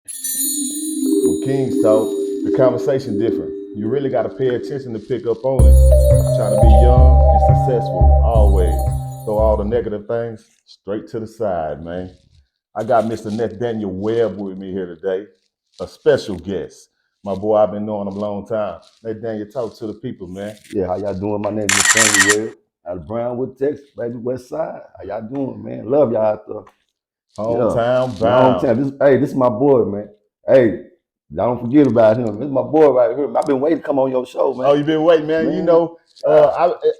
When kings talk, the conversation different. You really got to pay attention to pick up on it. Try to be young and successful always. Throw all the negative things straight to the side, man. I got Mr. Nathaniel Webb with me here today, a special guest. My boy, I've been knowing him a long time. Nathaniel, talk to the people, man. Yeah, how y'all doing? My name is Nathaniel Webb out of Brownwood, Texas, baby, West Side. How y'all doing, man? Love y'all out there. Yeah, Hometown my bound. hometown. This is my boy, man. Hey, y'all don't forget about him. This is my boy right here. I've been waiting to come on your show, Oh, man. you been waiting, man. Man,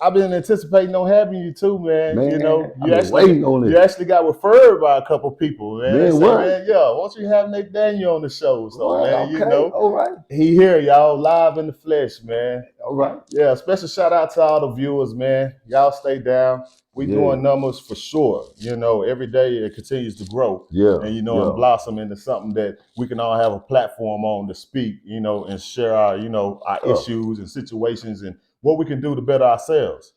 I've been anticipating on having you too, man. man, I've You been actually waiting on you this. actually got referred by a couple people, man. They Man, say, what? man, yeah, why don't you have Nick Daniel on the show? So, What? man, Okay, all right, he here, y'all, live in the flesh, man. all right. Yeah, special shout out to all the viewers, man. Y'all stay down. We Yeah, doing numbers for sure. Every day it continues to grow yeah, and and yeah. blossom into something that we can all have a platform on to speak, and share our, our Uh, issues and situations and what we can do to better ourselves.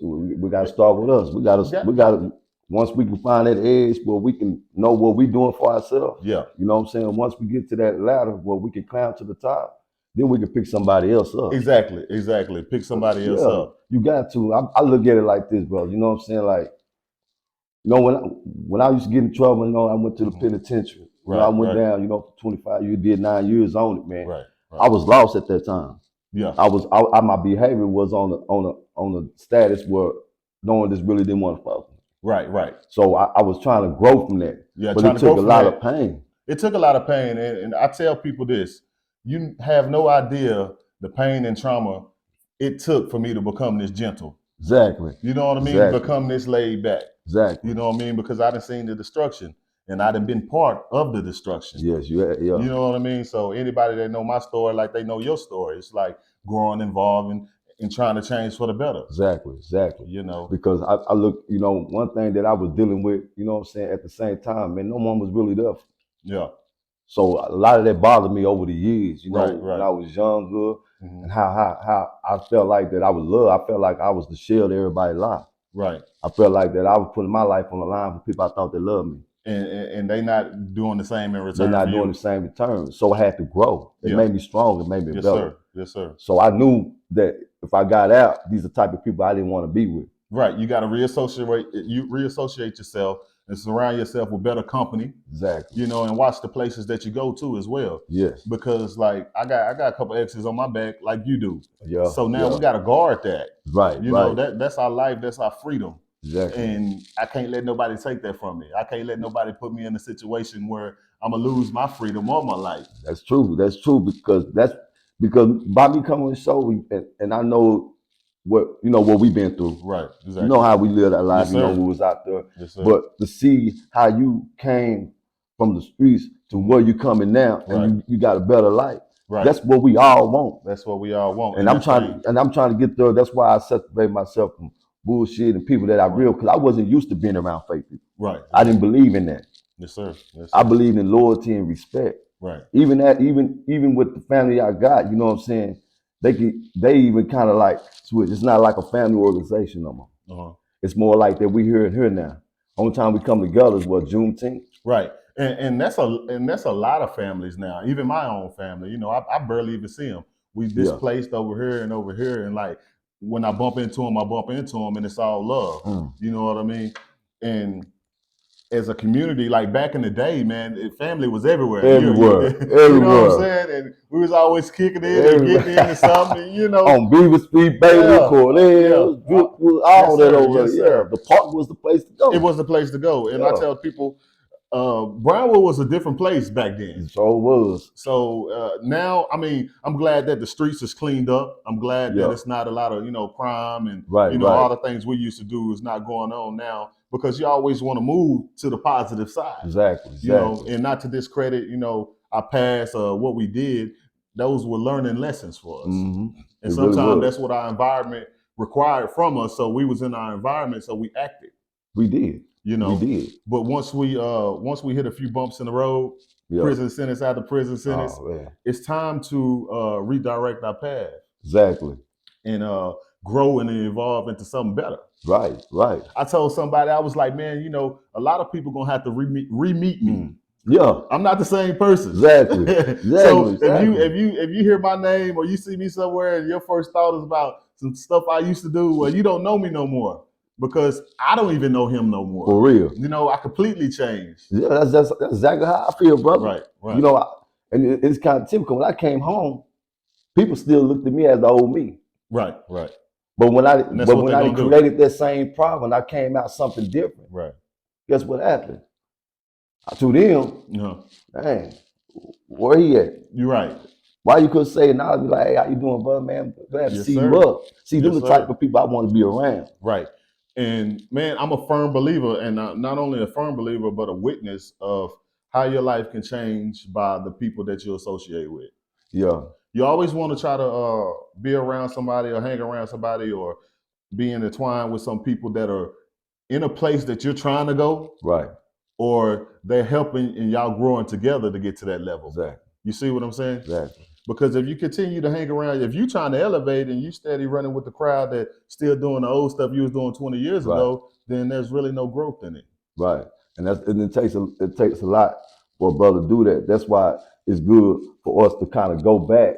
we got to start with us. Yeah, We got to. Once we can find that edge where we can know what we're doing for ourselves, yeah, you know what I'm saying? Once we get to that ladder where we can climb to the top, then we can pick somebody else up. exactly. Pick somebody else Yeah, up. you got to. I look at it like this, bro. You know what I'm saying? Like, when I used to get in trouble, I went to the Mhm. penitentiary. I Right, went right, down, for 25 years, did 9 years on it, man. right, right. I was lost at that time. Yeah, My behavior was on a status where no one just really didn't want to fuck with me. right, right. So I was trying to grow from that, Yeah, but trying it to took grow a from lot of that. pain. It took a lot of pain, and I tell people this: you have no idea the pain and trauma it took for me to become this gentle. Exactly, You know what I mean? To exactly, become this laid back. You exactly. know what I mean? Because I done seen the destruction, and I done been part of the destruction. Yes, yeah, You know what I mean? So anybody that know my story, like they know your story. It's like growing involved and trying to change for the better. exactly, exactly. You know? Because I look, one thing that I was dealing with, what I'm saying, at the same time, man, no one was really there. Yeah. So a lot of that bothered me over the years, Right. when Right. I was younger, Hmm. and how I felt like that I was loved. I felt like I was the shield everybody life. Right. I felt like that I was putting my life on the line for people I thought that loved me. And they not doing the same in They're return for not doing the you. same return. So I had to grow. It Yeah. made me strong. It made me Yes, better. sir. Yes, sir. So I knew that if I got out, these are the type of people I didn't want to be with. Right. You got to reassociate yourself and surround yourself with better company, Exactly. and watch the places that you go to as well. Yes. Because like I got a couple exes on my back like you do. Yeah. So now Yeah. we got to guard that. Right. Right. That's our life, that's our freedom. Exactly. And I can't let nobody take that from me. I can't let nobody put me in a situation where I'm gonna lose my freedom or my life. That's true. That's true because by me coming on the show and I know what we've been through. Right, You know exactly. how we lived our life. Yes, sir. We was out there. Yes, sir. But to see how you came from the streets to where you coming now, and Right. you got a better life. Right. That's what we all want. That's what we all want. And And that thing. I'm trying to get there. That's why I separate myself from bullshit and people that I Right. real because I wasn't used to being around fake people. Right. I didn't believe in that. Yes, sir. Yes, I sir. believed in loyalty and respect. Right. Even with the family I got, you know what I'm saying? They even kind of like switch. It's not like a family organization no more. Uh-huh. It's more like that we here now. Only time we come together is what, Juneteenth? Right. And that's a lot of families now. Even my own family. I barely even see them. We Yeah. displaced over here, and like when I bump into them, and it's all love. Mm. You know what I mean? And as a community, like back in the day, man, family was everywhere. Everywhere. You know what I'm Everywhere. saying? And we was always kicking in and getting into Everywhere. something. On Beaver Street, Bailey, Yeah, yeah. Cordell, Yes, all that sir. over Yes, there. Yeah. sir. The park was the place to It go. was the place to go. And I Yeah. tell people, Brownwood was a different place back then. So it was. So now, I mean, I'm glad that the streets is cleaned up. I'm glad that Yeah. it's not a lot of crime and Right, all right. the things we used to do is not going on now because you always want to move to the positive side. Exactly. Exactly. And not to discredit our past what we did. Those were learning lessons for us, Mm-hmm. and It really sometimes was. that's what our environment required from us. So we was in our environment, so we acted. We did. You We know, did. but once we hit a few bumps in the road, Yeah. prison sentence after prison sentence, Oh man. it's time to redirect our path Exactly. and grow and evolve into something better. Right. Right. I told somebody, I was like, man, a lot of people gonna have to re-meet me. Yeah. I'm not the same person. Exactly. So Exactly. if you hear my name or you see me somewhere and your first thought is about some stuff I used to do, well, you don't know me no more because I don't even know him no more. For real. You know, I completely changed. Yeah, that's exactly how I feel, brother. Right, right. You know, and it's kind of typical. When I came home, people still looked at me as the old me. Right, right. But when I And that's what when they're I gonna do. created that same problem, I came out something different. Right. Guess what happened? To them, man, where he at? You're right. Why you couldn't say it now? I'd be like, hey, how you doing, brother, man? Glad to Yes, see sir. you up. See, Yes, them the sir. type of people I want to be around. Right. And man, I'm a firm believer, and not only a firm believer, but a witness of how your life can change by the people that you associate with. Yeah. You always want to try to be around somebody or hang around somebody or be intertwined with some people that are in a place that you're trying to go, Right. or they're helping and y'all growing together to get to that level. Exactly. You see what I'm saying? Exactly. Because if you continue to hang around, if you're trying to elevate and you steady running with the crowd that still doing the old stuff you was doing 20 years ago, then there's really no growth in it. Right. And it takes a lot for a brother to do that. That's why it's good for us to kind of go back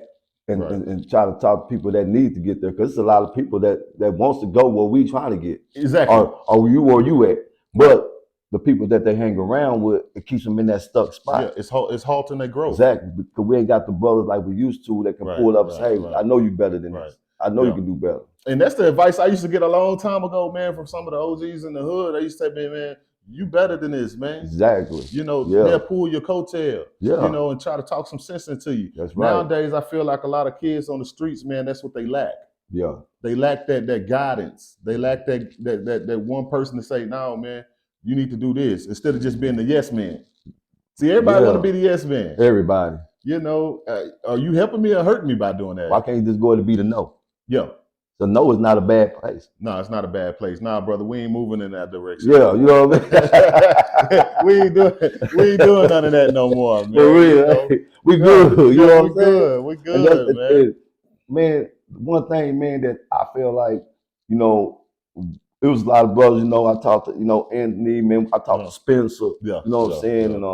and try to talk to people that need to get there. Because there's a lot of people that wants to go where we trying to get. Exactly. Or you where you at. But the people that they hang around with, it keeps them in that stuck spot. Yeah, it's halting their growth. Exactly, because we ain't got the brothers like we used to that can pull up and say, hey, I know you better than this. I know you can do better. And that's the advice I used to get a long time ago, man, from some of the OGs in the hood. They used to say, man, you better than this, man. Exactly. You know, they'll pull your coattail, you know, and try to talk some sense into you. That's right. Nowadays, I feel like a lot of kids on the streets, man, that's what they lack. Yeah. They lack that guidance. They lack that one person to say, no, man, you need to do this, instead of just being the yes man. See, everybody want to be the yes man. Everybody. You know, are you helping me or hurting me by doing that? Why can't you just go to be the no? Yeah. The no is not a bad place. No, it's not a bad place. Nah, brother, we ain't moving in that direction. Yeah, you know what I mean? we ain't doing none of that no more, man. For real, you know? We good. You know what I'm saying? We good, man. Man, one thing, man, that I feel like, you know, it was a lot of brothers, you know, I talked to, you know, Anthony, man, I talked to Spencer, you know what I'm saying? And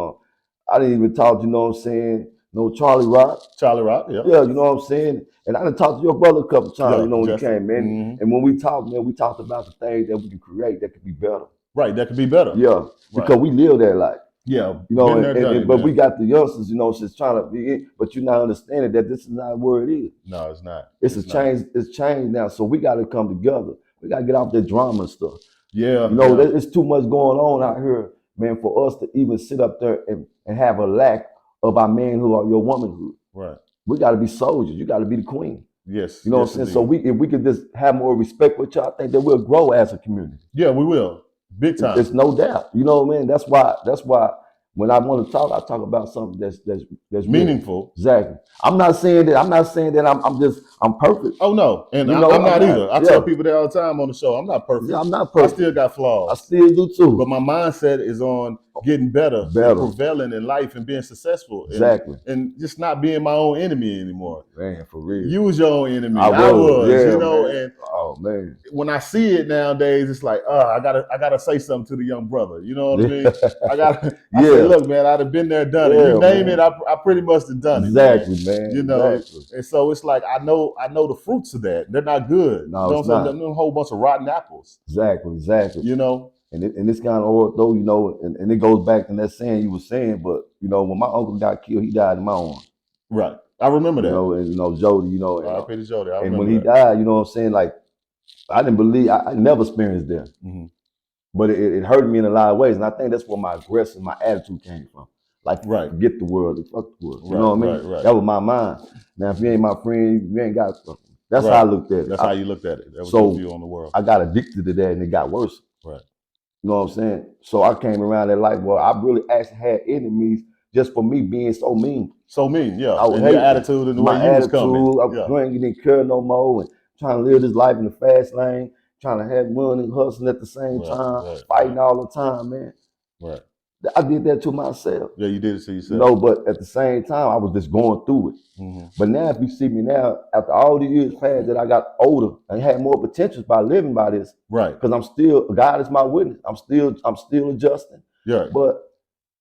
I didn't even talk, you know what I'm saying? No, Charlie Rock. Charlie Rock, yeah. Yeah, you know what I'm saying? And I done talked to your brother a couple times, you know, when he came, man. And when we talked, man, we talked about the things that we can create that could be better. Right, that could be better. Yeah, because we live that life. Yeah, you know, but we got the youngsters, you know, just trying to be in, but you're not understanding that this is not where it is. No, it's not. It's a change. It's changed now, so we got to come together. We got to get off that drama and stuff. Yeah, you know, it's too much going on out here, man, for us to even sit up there and have a lack of our manhood or your womanhood. Right. We got to be soldiers. You got to be the queen. Yes. You know what I'm saying? So if we could just have more respect for each other, I think that we'll grow as a community. Yeah, we will. Big time. There's no doubt. You know what I mean? That's why when I want to talk, I talk about something that's meaningful. Real. Exactly. I'm not saying that I'm perfect. Oh no, and I'm not either. I tell people that all the time on the show. I'm not perfect. Yeah, I'm not perfect. I still got flaws. I still do too. But my mindset is on getting better. And prevailing in life and being successful. Exactly. And just not being my own enemy anymore. Man, for real. You was your own enemy. I was. Yeah, you know, man. and oh man. When I see it nowadays, it's like, I gotta say something to the young brother. You know what I mean? I say, look, man, I'd have been there, done it. You name it, I pretty much have done it. Exactly, man. You know, and so it's like I know the fruits of that. They're not good. No, it's not. They're a whole bunch of rotten apples. Exactly. You know. And it's kind of though, you know, and it goes back to that saying you were saying, but you know, when my uncle got killed, he died in my arms. Right. I remember that. You know, and you know, Jody, you know, R.I.P. to Jody. And when he died, you know what I'm saying, like I didn't believe, I never experienced death. But it hurt me in a lot of ways. And I think that's where my aggression, my attitude came from. Like, forget the world, fuck the world. You know what I mean? That was my mind. Now, if you ain't my friend, you ain't got something. That's how I looked at it. That's how you looked at it. That was your view on the world. I got addicted to that and it got worse. Right. You know what I'm saying? So I came around that life where I really actually had enemies just for me being so mean. So mean, yeah. I would hate your attitude and the way you was coming. I didn't care no more and trying to live this life in the fast lane, trying to have money and hustling at the same time, fighting all the time, man. Right. I did that to myself. Yeah, you did it to yourself. You know, but at the same time, I was just going through it. But now, if you see me now, after all the years passed, that I got older and had more potentials by living by this. Right. Because I'm still, God is my witness. I'm still adjusting. Yeah. But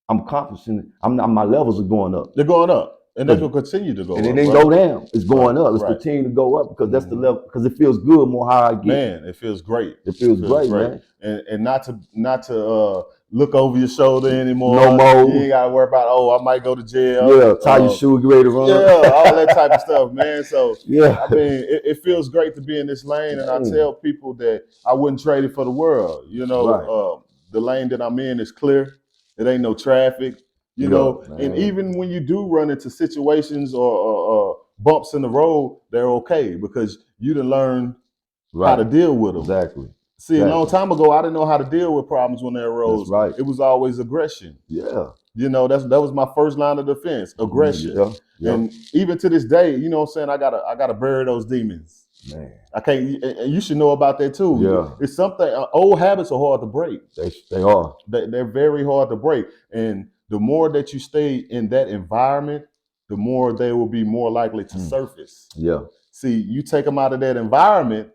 I'm accomplishing. My levels are going up. They're going up, and they're gonna continue to go up. And it didn't go down. It's going up. It's right. continuing to go up because that's the level. Because it feels good more how I get. Man, it feels great. It feels great, man. And not to look over your shoulder anymore. No more. You ain't gotta worry about, I might go to jail. Yeah, tie your shoe, get ready to run. Yeah, all that type of stuff, man. So yeah, I mean, it feels great to be in this lane, and I tell people that I wouldn't trade it for the world. You know, the lane that I'm in is clear. It ain't no traffic. You know, man. And even when you do run into situations or bumps in the road, they're okay because you done learned how to deal with them. Exactly. See, a long time ago, I didn't know how to deal with problems when they arose. That's right. It was always aggression. Yeah. You know, that was my first line of defense, aggression. Yeah. And even to this day, you know what I'm saying, I gotta bury those demons. Man. I can't, and you should know about that too. Yeah. It's something, old habits are hard to break. They are. They're very hard to break. And the more that you stay in that environment, the more they will be more likely to surface. Yeah. See, you take them out of that environment,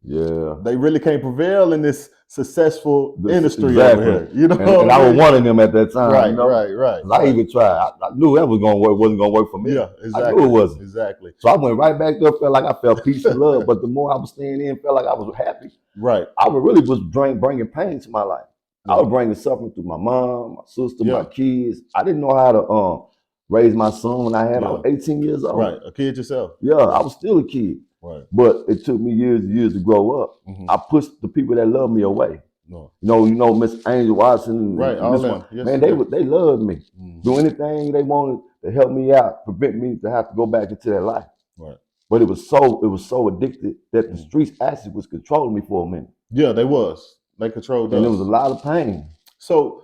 they really can't prevail in this successful industry over here. You know, and I was one of them at that time. Right, you know? right. I even tried. I knew that was gonna work. Wasn't gonna work for me. Yeah, exactly. I knew it wasn't. Exactly. So I went right back there. Felt like I felt peace and love. But the more I was staying in, felt like I was happy. Right. I really was bringing pain to my life. I was bringing suffering through my mom, my sister, my kids. I didn't know how to raise my son when I was 18 years old. Right, a kid yourself. Yeah, I was still a kid. Right. But it took me years and years to grow up. I pushed the people that loved me away. No. You know, Miss Angel Watson. Right, all them. Yes, man, they loved me. Do anything they wanted to help me out, prevent me to have to go back into that life. Right. But it was so addicted that the streets actually was controlling me for a minute. Yeah, they was. They controlled us. And there was a lot of pain. So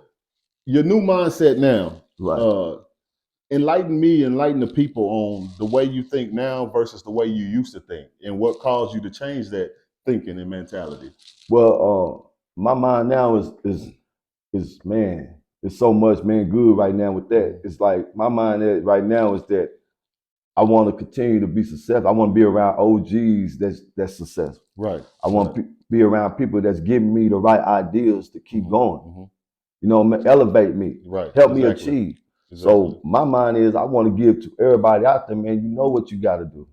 your new mindset now, enlighten the people on the way you think now versus the way you used to think, and what caused you to change that thinking and mentality. Well, my mind now is man, it's so much, man, good right now with that. It's like my mind right now is that I want to continue to be successful. I want to be around OGs that's successful. Right. I want to be around people that's giving me the right ideas to keep going. You know, elevate me, help me achieve. So my mind is I want to give to everybody out there, man. You know what you got to do.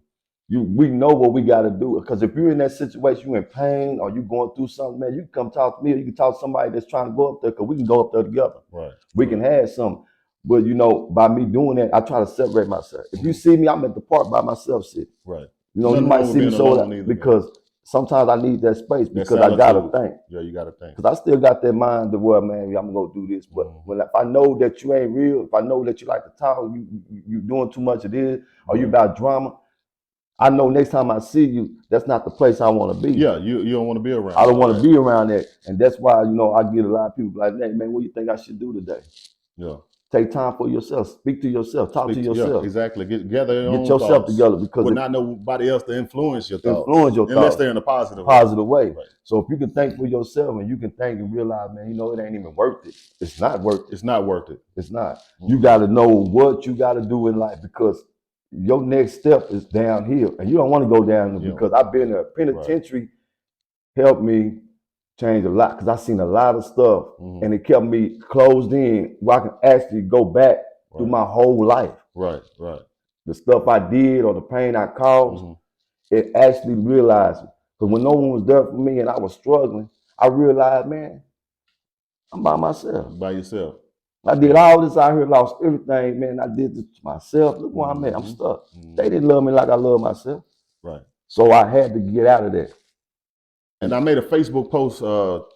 We know what we got to do. Because if you're in that situation, you're in pain or you going through something, man, you can come talk to me or you can talk to somebody that's trying to go up there because we can go up there together. Right. We can have something. But, you know, by me doing that, I try to separate myself. If you see me, I'm at the park by myself sitting. Right. You know, you might see me so that because sometimes I need that space because I got to think. Yeah, you got to think. Because I still got that mind to where, man, I'm going to do this. But if I know that you ain't real, if I know that you like to talk, you doing too much of this, or you about drama, I know next time I see you, that's not the place I want to be. Yeah, you don't want to be around. I don't want to be around that. And that's why, you know, I get a lot of people like, hey, man, what do you think I should do today? Yeah. Take time for yourself. Speak to yourself. Talk to yourself. Yeah, exactly. Get yourself thoughts, together because not nobody else to influence your thoughts. Unless thoughts. They're in a positive way. Right. So if you can think for yourself and you can think and realize, man, you know, it ain't even worth it. It's not worth it. It's not worth it. It's not. You got to know what you got to do in life because your next step is downhill, and you don't want to go down because I've been in a penitentiary, helped me change a lot because I've seen a lot of stuff, and it kept me closed in where I can actually go back through my whole life. Right. The stuff I did or the pain I caused, it actually realized it. Because when no one was there for me and I was struggling, I realized, man, I'm by myself. By yourself. I did all this out here, lost everything, man. I did this to myself. Look where I'm at. I'm stuck. They didn't love me like I love myself. Right. So I had to get out of that. And I made a Facebook post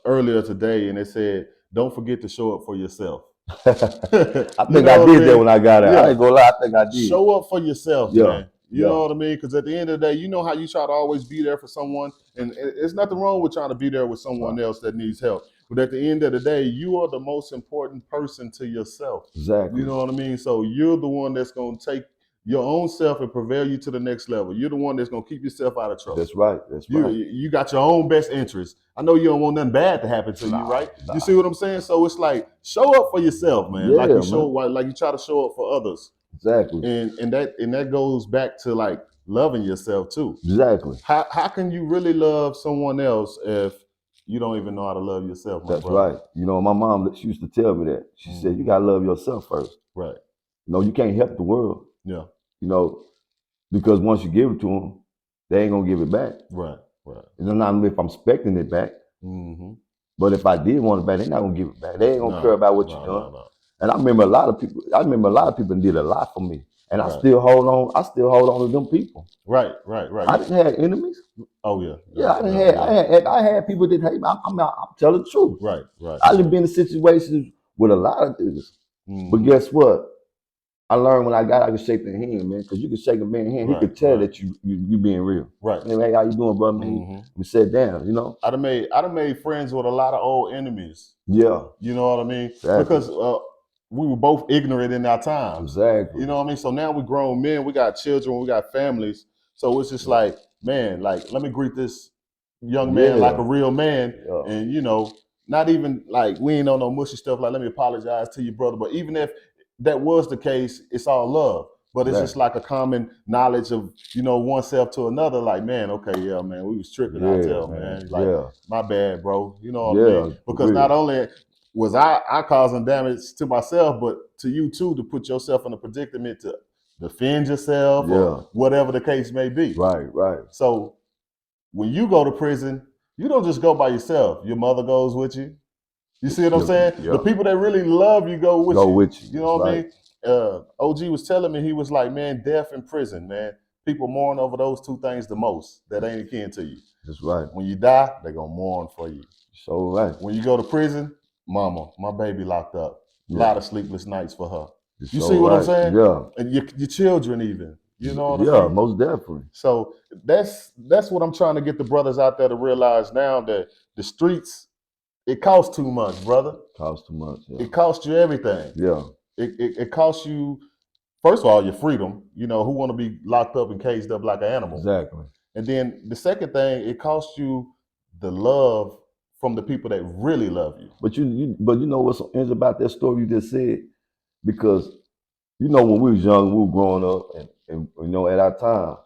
earlier today, and it said, "Don't forget to show up for yourself." I think I did that when I got out. I ain't gonna lie, I think I did. Show up for yourself, man. You know what I mean? Because at the end of the day, you know how you try to always be there for someone, and there's nothing wrong with trying to be there with someone else that needs help. But at the end of the day, you are the most important person to yourself. Exactly. You know what I mean? So you're the one that's going to take your own self and propel you to the next level. You're the one that's going to keep yourself out of trouble. That's right. That's right. You got your own best interest. I know you don't want nothing bad to happen to you, right? You see what I'm saying? So it's like, show up for yourself, man. Yeah, like you try to show up for others. Exactly. And that goes back to like loving yourself too. Exactly. How can you really love someone else if you don't even know how to love yourself, my That's brother. right. You know, my mom, she used to tell me that. She said, you gotta love yourself first. Right. You know, you can't help the world. Yeah. You know, because once you give it to them, they ain't gonna give it back. Right. Right. It's not if I'm expecting it back. Mm-hmm. But if I did want it back, they're not gonna give it back. They ain't gonna care about what you're doing. No. And I remember a lot of people did a lot for me. And I Right. still hold on to them people. Right. I didn't have enemies. Oh yeah. Yeah, I had people that hate me. I'm telling the truth. Right. I done been in situations with a lot of things. Mm-hmm. But guess what? I learned when I could shake their hand, man, because you could shake a man's hand, he could tell that you being real. Right. Hey, how you doing, brother? Man, we sat down, you know. I done made friends with a lot of old enemies. Yeah. You know what I mean? Exactly. Because we were both ignorant in our time. Exactly. You know what I mean? So now we're grown men, we got children, we got families. So it's just like, man, like, let me greet this young man like a real man. And, you know, not even like we ain't on no mushy stuff like, let me apologize to you, brother. But even if that was the case, it's all love. But it's just like a common knowledge of, you know, oneself to another. Like, man, okay, yeah, man, we was tripping out there, man. Like, my bad, bro. You know what I mean? Because not only was I causing damage to myself, but to you too, to put yourself in a predicament to defend yourself or whatever the case may be. Right. So when you go to prison, you don't just go by yourself. Your mother goes with you. You see what I'm saying? The people that really love you go with you. You know what I mean? OG was telling me, he was like, man, death in prison, man. People mourn over those two things the most that ain't akin to you. That's right. When you die, they're going to mourn for you. So right. When you go to prison, mama, my baby locked up. A lot of sleepless nights for her. You see what I'm saying? Yeah. And your children even. You know what I mean? Yeah, most definitely. So that's what I'm trying to get the brothers out there to realize now, that the streets, it costs too much, brother. Costs too much. Yeah. It costs you everything. Yeah. It costs you, first of all, your freedom. You know, who want to be locked up and caged up like an animal? Exactly. And then the second thing, it costs you the love from the people that really love you. But you know what's interesting about that story you just said? Because, you know, when we was young, we were growing up, and you know, at our time,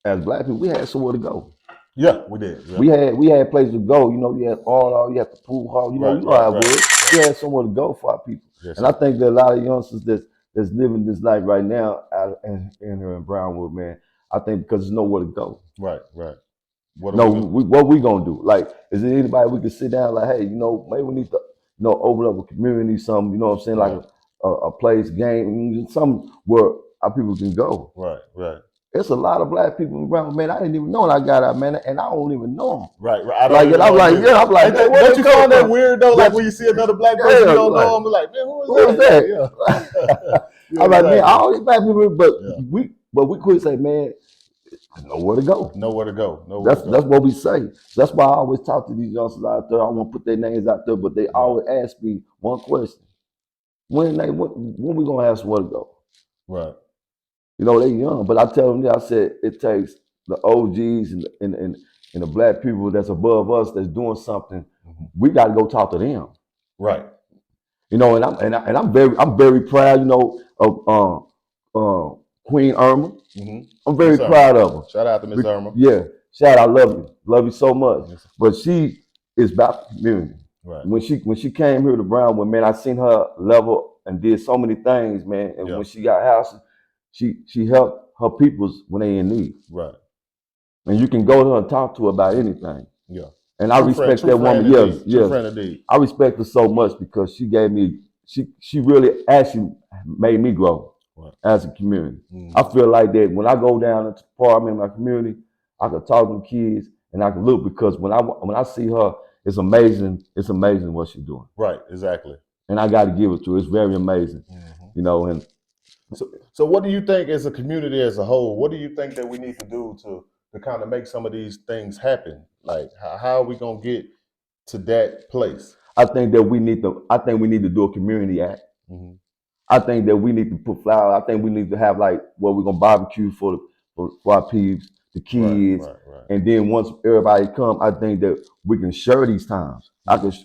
as black people, we had somewhere to go. Yeah, we did. Yeah. We had places to go. You know, you had all, you had the pool hall. You know how it was. We had somewhere to go for our people. Yes, and I think that a lot of youngsters that's living this life right now out in here in Brownwood, man, I think because there's nowhere to go. Right. What we gonna do? Like, is there anybody we can sit down like, hey, you know, maybe we need to, you know, open up a community, something, you know what I'm saying, like a place, game, something where our people can go. Right. It's a lot of black people around, man. I didn't even know when I got out, man, and I don't even know them. Right. I'm like, hey, don't you find that weird though? Like when you see another black person, you don't know them, like, man, who is that? Yeah. I'm like, man, all these black people, but we could say, man, nowhere to go. That's what we say. That's why I always talk to these youngsters out there. I won't put their names out there, but they always ask me one question: when we gonna have somewhere to go? Right. You know, they young, but I tell them, I said it takes the OGs and the black people that's above us that's doing something. We got to go talk to them. Right. You know, and I'm very proud, you know, of Queen Irma. I'm very proud of her. Shout out to Miss Irma. Yeah, shout out, love you so much. Yes. But she is about the community. Right. When she came here to Brownwood, man, I seen her level and did so many things, man. And when she got houses, she helped her peoples when they in need. Right. And you can go to her and talk to her about anything. Yeah. And I respect that woman. Yes. I respect her so much because she gave me, she really actually made me grow as a community. I feel like that when I go down into the park, I'm in my community, I can talk to kids and I can look, because when I see her, it's amazing. It's amazing what she's doing. Right. Exactly. And I got to give it to her. It's very amazing. You know, and so what do you think as a community as a whole, what do you think that we need to do to kind of make some of these things happen? Like, how are we going to get to that place? I think we need to do a community act. I think that we need to put flowers. I think we need to have like where we're gonna barbecue for our peeps, the kids, right. And then once everybody come, I think that we can share these times.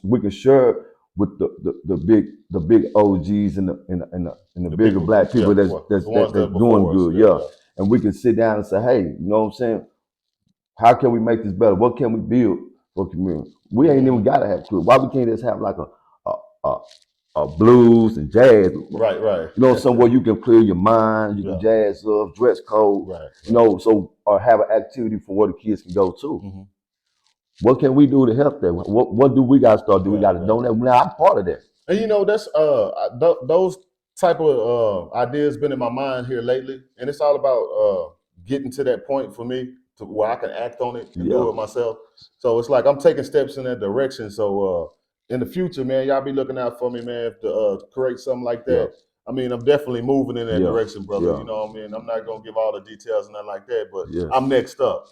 We can share with the big OGs and the bigger people, black people that's doing good. Yeah. And we can sit down and say, hey, you know what I'm saying? How can we make this better? What can we build for the community? We ain't even gotta have clubs. Why we can't just have like a, blues and jazz? Right. You know, somewhere you can clear your mind, you can jazz up, dress code. Right. You know, so or have an activity for where the kids can go to. What can we do to help that? What do we got to start doing? We got to donate. Now I'm part of that. And you know, that's those type of ideas been in my mind here lately, and it's all about getting to that point for me to where I can act on it and do it myself. So it's like I'm taking steps in that direction. So in the future, man, y'all be looking out for me, man, to create something like that. Yeah. I mean, I'm definitely moving in that direction, brother. Yeah. You know what I mean? I'm not gonna give all the details and nothing like that, but I'm next up.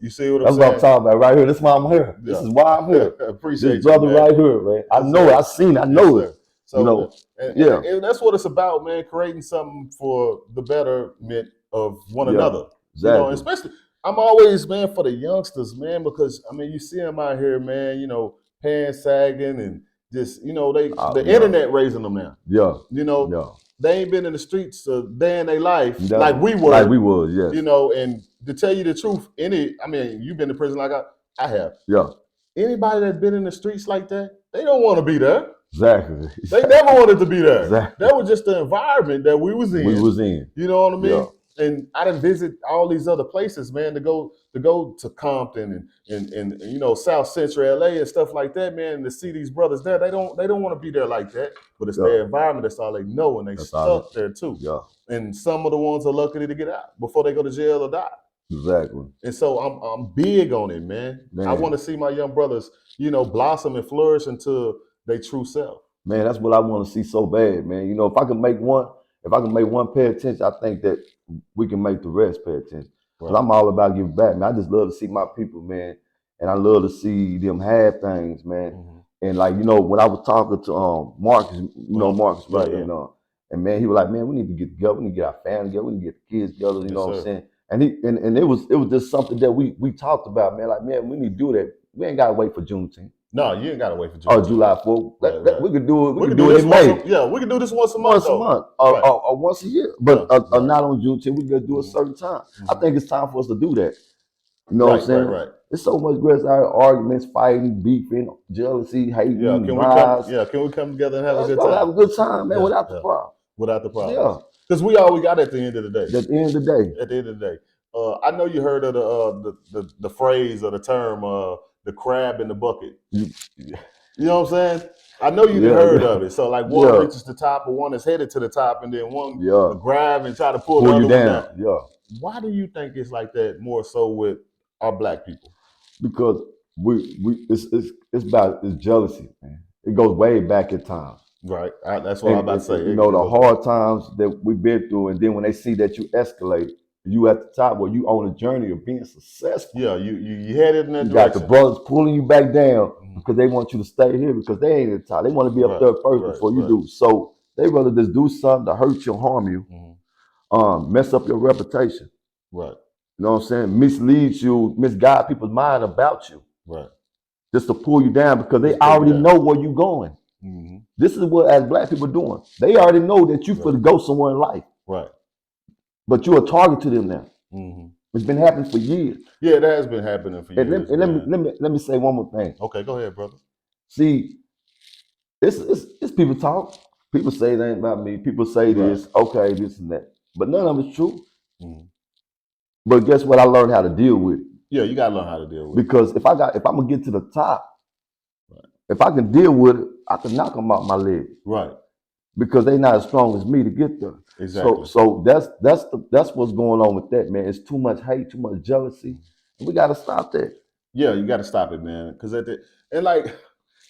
You see what I'm saying? That's what I'm talking about right here. This is why I'm here. This is why I'm here. Appreciate this brother man. Right here, man. I know it. I seen it. I know it. So, you know, and that's what it's about, man. Creating something for the betterment of one another. Exactly. You know, especially I'm always, man, for the youngsters, man, because I mean, you see them out here, man. You know, pants sagging and just, you know, the internet raising them now. Yeah. You know, they ain't been in the streets a day in their life like we were. Like we was, yes. You know, and to tell you the truth, I mean, you've been to prison like I have. Yeah. Anybody that's been in the streets like that, they don't want to be there. Exactly. They never wanted to be there. Exactly. That was just the environment that we was in. You know what I mean? Yeah. And I didn't visit all these other places, man, to go to Compton and you know, South Central LA and stuff like that, man, and to see these brothers there. They don't want to be there like that. But it's their environment, that's all they know, and they stuck there too. Yeah. And some of the ones are lucky to get out before they go to jail or die. Exactly. And so I'm big on it, man. I want to see my young brothers, you know, blossom and flourish into their true self. Man, that's what I want to see so bad, man. You know, if I can make one pay attention, I think that we can make the rest pay attention. Because I'm all about giving back, man. I just love to see my people, man. And I love to see them have things, man. And like, you know, when I was talking to Marcus, you know, Marcus, right? And man, he was like, man, we need to get together, we need to get our family together, we need to get the kids together, you know what I'm saying? And it was just something that we talked about, man. Like, man, we need to do that. We ain't gotta wait for Juneteenth. No, you ain't gotta wait for Juneteenth. Or July 4th. We could do it. We could do it in May. We could do this once a month. Or once a year. But not on Juneteenth. We could do a certain time. I think it's time for us to do that. You know what I'm saying? Right. There's so much great arguments, fighting, beefing, jealousy, hating, can we come together and have a good time? Have a good time, man, without the problem. Without the problem. Yeah. Because we all we got at the end of the day. At the end of the day. At the end of the day. I know you heard of the phrase or the term, the crab in the bucket. You know what I'm saying? I know you heard of it. So like one reaches the top, or one is headed to the top, and then one will grab and try to pull the other you down. Yeah. Why do you think it's like that more so with our black people? Because it's jealousy, man. It goes way back in time. Right. That's what I'm about to say. You know, the hard times that we've been through, and then when they see that you escalate, you at the top, where you on a journey of being successful. Yeah, you headed in that direction. Got the brothers pulling you back down because they want you to stay here because they ain't at the top. They want to be up there first before you do. So they rather just do something to hurt you or harm you, mess up your reputation. Right. You know what I'm saying? Mislead you, misguide people's mind about you. Right. Just to pull you down because they already know where you're going. This is what as black people doing. They already know that you finna go somewhere in life. Right. But you're a target to them now. It's been happening for years. Yeah, it has been happening for years. And let me say one more thing. Okay, go ahead, brother. See, it's people talk. People say that ain't about me. People say this, okay, this and that. But none of it's true. But guess what? I learned how to deal with it. Yeah, you gotta learn how to deal with it. Because if I'm gonna get to the top, if I can deal with it, I can knock them out my leg. Right. Because they're not as strong as me to get there. Exactly. So that's what's going on with that, man. It's too much hate, too much jealousy. And we gotta stop that. Yeah, you gotta stop it, man. Because and like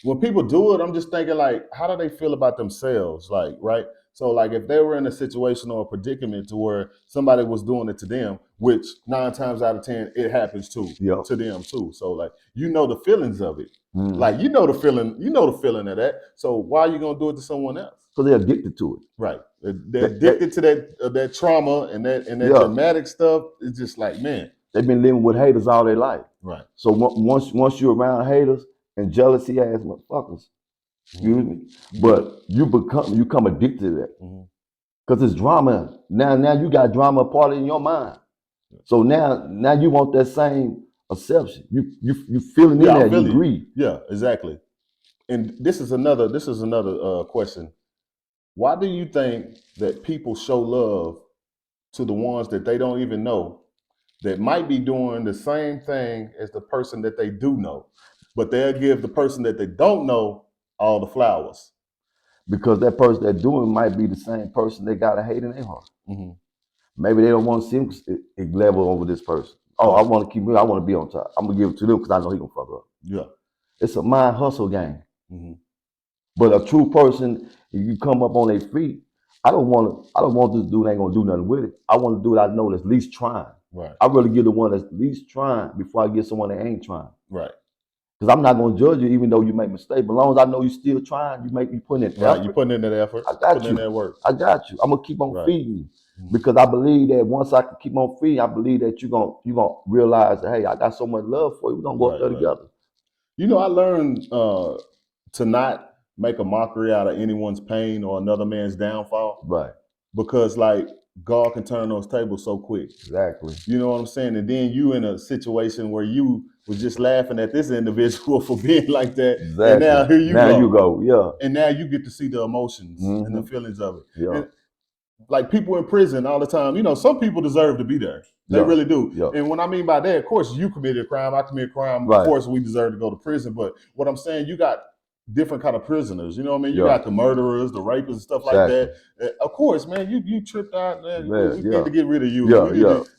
when people do it, I'm just thinking like, how do they feel about themselves? Like, right? So like if they were in a situation or a predicament to where somebody was doing it to them, which 9 times out of 10 it happens to them too. So like you know the feelings of it. Like you know the feeling of that. So why are you gonna do it to someone else? Because they're addicted to it. Right. They're addicted to that trauma and that dramatic stuff. It's just like, man. They've been living with haters all their life. Right. So once you're around haters and jealousy ass motherfuckers, excuse me, but you become addicted to that. Because it's drama. Now you got drama part in your mind. So now you want that same accepts you. You feeling in Yeah, I that, you feel you. agree. Yeah, exactly. And this is another question. Why do you think that people show love to the ones that they don't even know that might be doing the same thing as the person that they do know, but they'll give the person that they don't know all the flowers? Because that person that doing might be the same person they got a hate in their heart. Mm-hmm. Maybe they don't want to see him level over this person. Oh, I want to keep me. I want to be on top. I'm gonna give it to them because I know he gonna fuck up. Yeah. It's a mind hustle game. Mm-hmm. But a true person, if you come up on their feet, I don't want this dude ain't gonna do nothing with it. I want to do what I know that's least trying. Right. I really get the one that's least trying before I get someone that ain't trying. Right. Because I'm not gonna judge you even though you make mistakes. But as long as I know you still trying, you make me put in Right. effort. You putting in that effort. I got putting you. in that work. I got you. I'm gonna keep on feeding you. Because I believe that once I can keep on feeding, I believe that you're gonna realize that, hey, I got so much love for you. We're gonna go up there together. You know, I learned to not make a mockery out of anyone's pain or another man's downfall. Right. Because like God can turn those tables so quick. Exactly. You know what I'm saying? And then you in a situation where you was just laughing at this individual for being like that. Exactly. And now here you go. Yeah. And now you get to see the emotions and the feelings of it. Yeah. And like people in prison all the time, you know, some people deserve to be there. They really do. Yeah. And what I mean by that, of course, you committed a crime, I committed a crime. Right. Of course, we deserve to go to prison. But what I'm saying, you got different kind of prisoners. You know what I mean? You got the murderers, the rapists, and stuff like that. Of course, man, you tripped out. Man, we need to get rid of you. You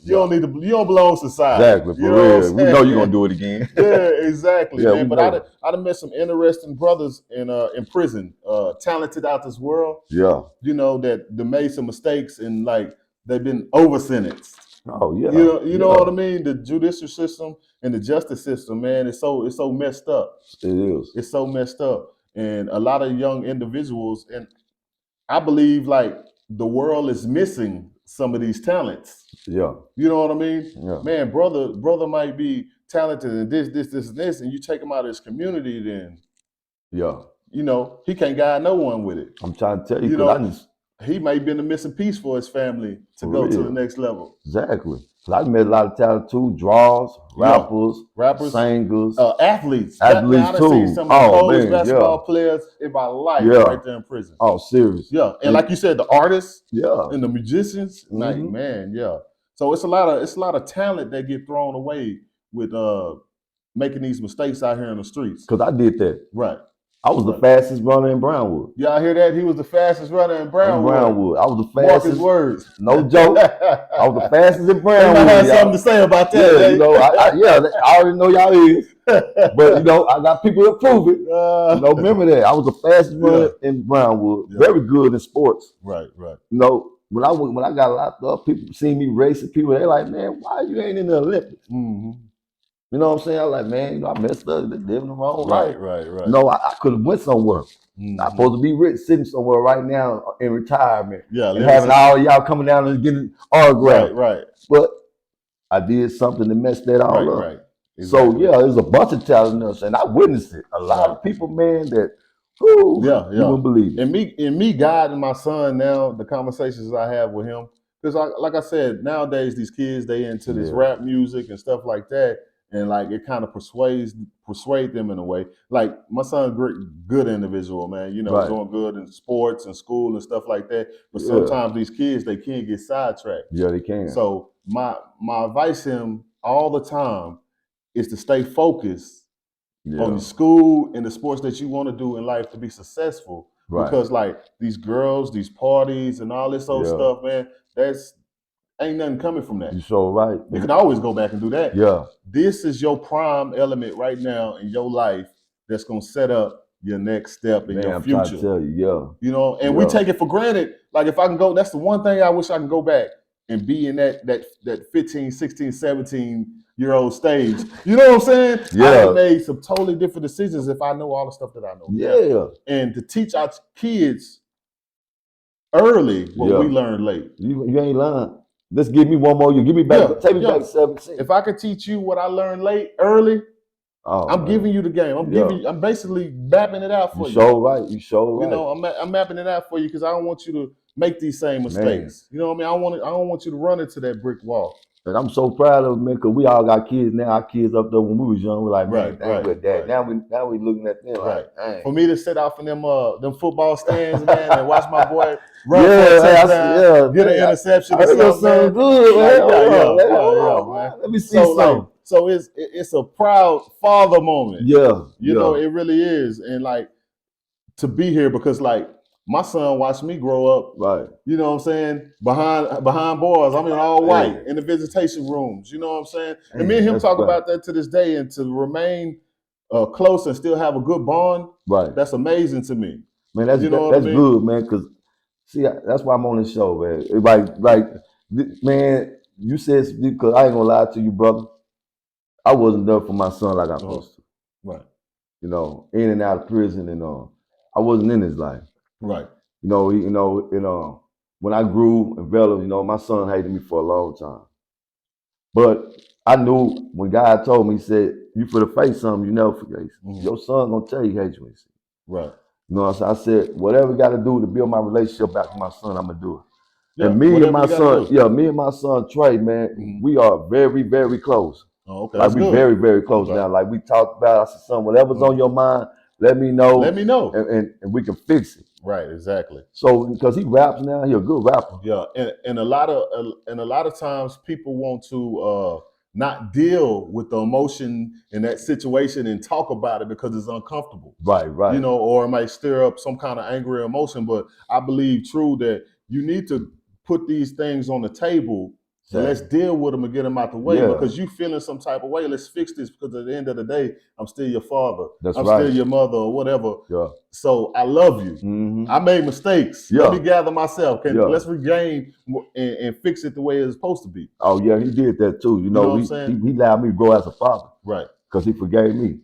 don't need to. You don't belong in society. Exactly. For real. We know you're gonna do it again. Yeah, exactly, man. But I'd have met some interesting brothers in prison, talented out this world. Yeah. You know that made some mistakes and like they've been over sentenced. Oh yeah. You know what I mean? The judicial system and the justice system, man, it's so messed up. It is. It's so messed up. And a lot of young individuals, and I believe like the world is missing some of these talents. Yeah. You know what I mean? Yeah. Man, brother might be talented in this, and this, and you take him out of his community, then you know, he can't guide no one with it. I'm trying to tell you, he might be the missing piece for his family to go to the next level. Exactly. I met a lot of talent too, draws, rappers, singers, athletes. Athletes too. Seen some of the coolest basketball players in my life right there in prison. Oh, serious. Yeah. And like you said, the artists and the musicians, like, Mhm. man, yeah. So it's a lot of talent that get thrown away with making these mistakes out here in the streets. Because I did that. Right. I was the fastest runner in Brownwood. Yeah, I hear that. He was the fastest runner in Brownwood. I was the fastest. Mark his words. No joke. I was the fastest in Brownwood. I had something to say about that. Yeah, you know, I already know y'all is. But, you know, I got people to prove it. You know, remember that. I was the fastest runner in Brownwood. Very good in sports. Right. You know, when I got locked up, people see me racing. People, they like, man, why you ain't in the Olympics? Mm-hmm. You know what I'm saying? I'm like, man, you know, I messed up, living the wrong life. Right. No, I could have went somewhere. Mm-hmm. I'm supposed to be rich, sitting somewhere right now in retirement. Yeah, and having all y'all coming down and getting autographs. Right. But I did something to mess that all up. Right. Exactly. So yeah, there's a bunch of talent in us, and I witnessed it. A lot of people, man, that you wouldn't believe it. And me guiding my son now, the conversations I have with him, because like I said, nowadays these kids, they into this rap music and stuff like that. And like it kind of persuade them in a way. Like my son's good individual, man. You know, doing good in sports and school and stuff like that. But sometimes these kids, they can't get sidetracked. Yeah, they can. So my advice to him all the time is to stay focused on your school and the sports that you want to do in life to be successful. Because like these girls, these parties, and all this old stuff, man, ain't nothing coming from that. You're so right. You can always go back and do that. Yeah. This is your prime element right now in your life that's going to set up your next step in your future. I'm trying to tell you, You know, and we take it for granted. Like if I can go, that's the one thing I wish I can go back and be in that 15, 16, 17-year-old stage. You know what I'm saying? Yeah. I have made some totally different decisions if I know all the stuff that I know. Yeah. And to teach our kids early what we learned late. You ain't lying. Let's give me one more year. Give me back. Take me back to 17. If I could teach you what I learned early, I'm giving you the game. I'm basically mapping it out for you. You show right. You know, I'm mapping it out for you because I don't want you to make these same mistakes. You know what I mean? I don't want you to run into that brick wall. And I'm so proud of it, man, because we all got kids now. Our kids up there when we was young, we're like, man, dang, we're dad. Now we looking at them like, dang. For me to sit off in them football stands, man, and watch my boy run for a touchdown, get an interception or something, good, man. Man. Let me see something. So it's a proud father moment. Yeah. You know, it really is. And like to be here because like my son watched me grow up. Right. You know what I'm saying? Behind bars. I'm in all white in the visitation rooms. You know what I'm saying? And me and him talk about that to this day, and to remain close and still have a good bond. Right. That's amazing to me. Man, that's good, man. Because see, that's why I'm on this show, man. Like, man, you said, because I ain't gonna lie to you, brother. I wasn't there for my son like I'm supposed to. Right. You know, in and out of prison, and I wasn't in his life. Right. You know, when I grew and developed, you know, my son hated me for a long time. But I knew when God told me, He said, "You for the face something you never forget. Your son gonna tell you he hates you." Right. You know, so I said, whatever we got to do to build my relationship back to my son, I'm gonna do it. Yeah, and me and my son Trey, man, we are very, very close. Oh, okay. Like we very, very close now. Like we talked about. I said, son, whatever's on your mind, let me know. And we can fix it. Right, exactly. So because he raps now, he's a good rapper. Yeah, and a lot of times people want to not deal with the emotion in that situation and talk about it because it's uncomfortable. Right. You know, or it might stir up some kind of angry emotion. But I believe true that you need to put these things on the table. So let's deal with them and get them out the way because you feeling some type of way. Let's fix this because at the end of the day, I'm still your father. I'm still your mother or whatever. Yeah. So I love you. I made mistakes. Let me gather myself. Let's regain and fix it the way it's supposed to be. Oh yeah, he did that too. You know, he allowed me to grow as a father. Right. Because he forgave me.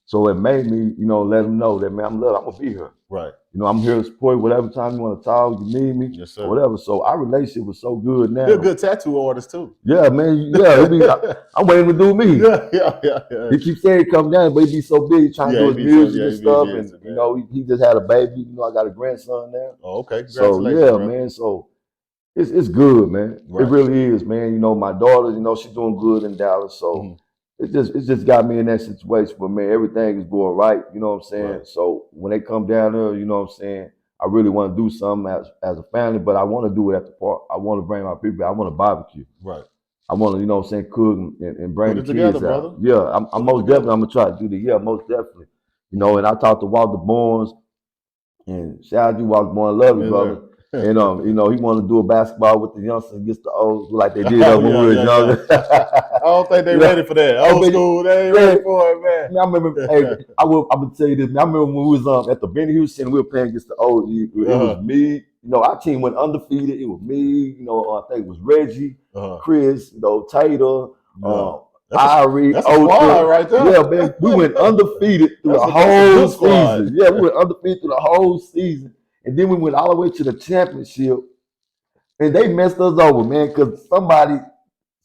So it made me, you know, let him know that, man, I'm gonna be here. Right. You know, I'm here to support you whatever time you want to talk, you need me, yes, sir. or whatever. So our relationship was so good now. You're a good tattoo artist too. Yeah, man. Yeah, I'm waiting to do me. Yeah. He keeps saying he come down, but he be so busy trying to do his music and stuff. And you know, he just had a baby. You know, I got a grandson now. Oh, okay. So yeah, man. So it's good, man. Right. It really is, man. You know, my daughter, you know, she's doing good in Dallas. So it just got me in that situation. But man, everything is going right. You know what I'm saying? Right. So when they come down there, you know what I'm saying, I really want to do something as a family, but I want to do it at the park. I want to bring my people. I want to barbecue. Right. I want to, you know what I'm saying, cook and bring the kids together, out. Brother. Yeah, I'm most definitely. I'm gonna try to do that. Yeah, most definitely. You know, and I talked to Walter Barnes, and shout out to you, Walter Barnes. Love you, brother. And you know, he wanted to do a basketball with the youngsters against the old, like they did when we were younger. I don't think they ready for that. Old school, they ain't ready for it, man. I remember. Hey, I'm gonna tell you this. Man, I remember when we was at the Benny Houston, we were playing against the old. It was me. You know, our team went undefeated. It was me. You know, I think it was Reggie, Chris, you know, Tater, Irie, that's a squad right there. Yeah, man, we went undefeated through the whole season. Yeah, we went undefeated through the whole season. And then we went all the way to the championship, and they messed us over, man, because somebody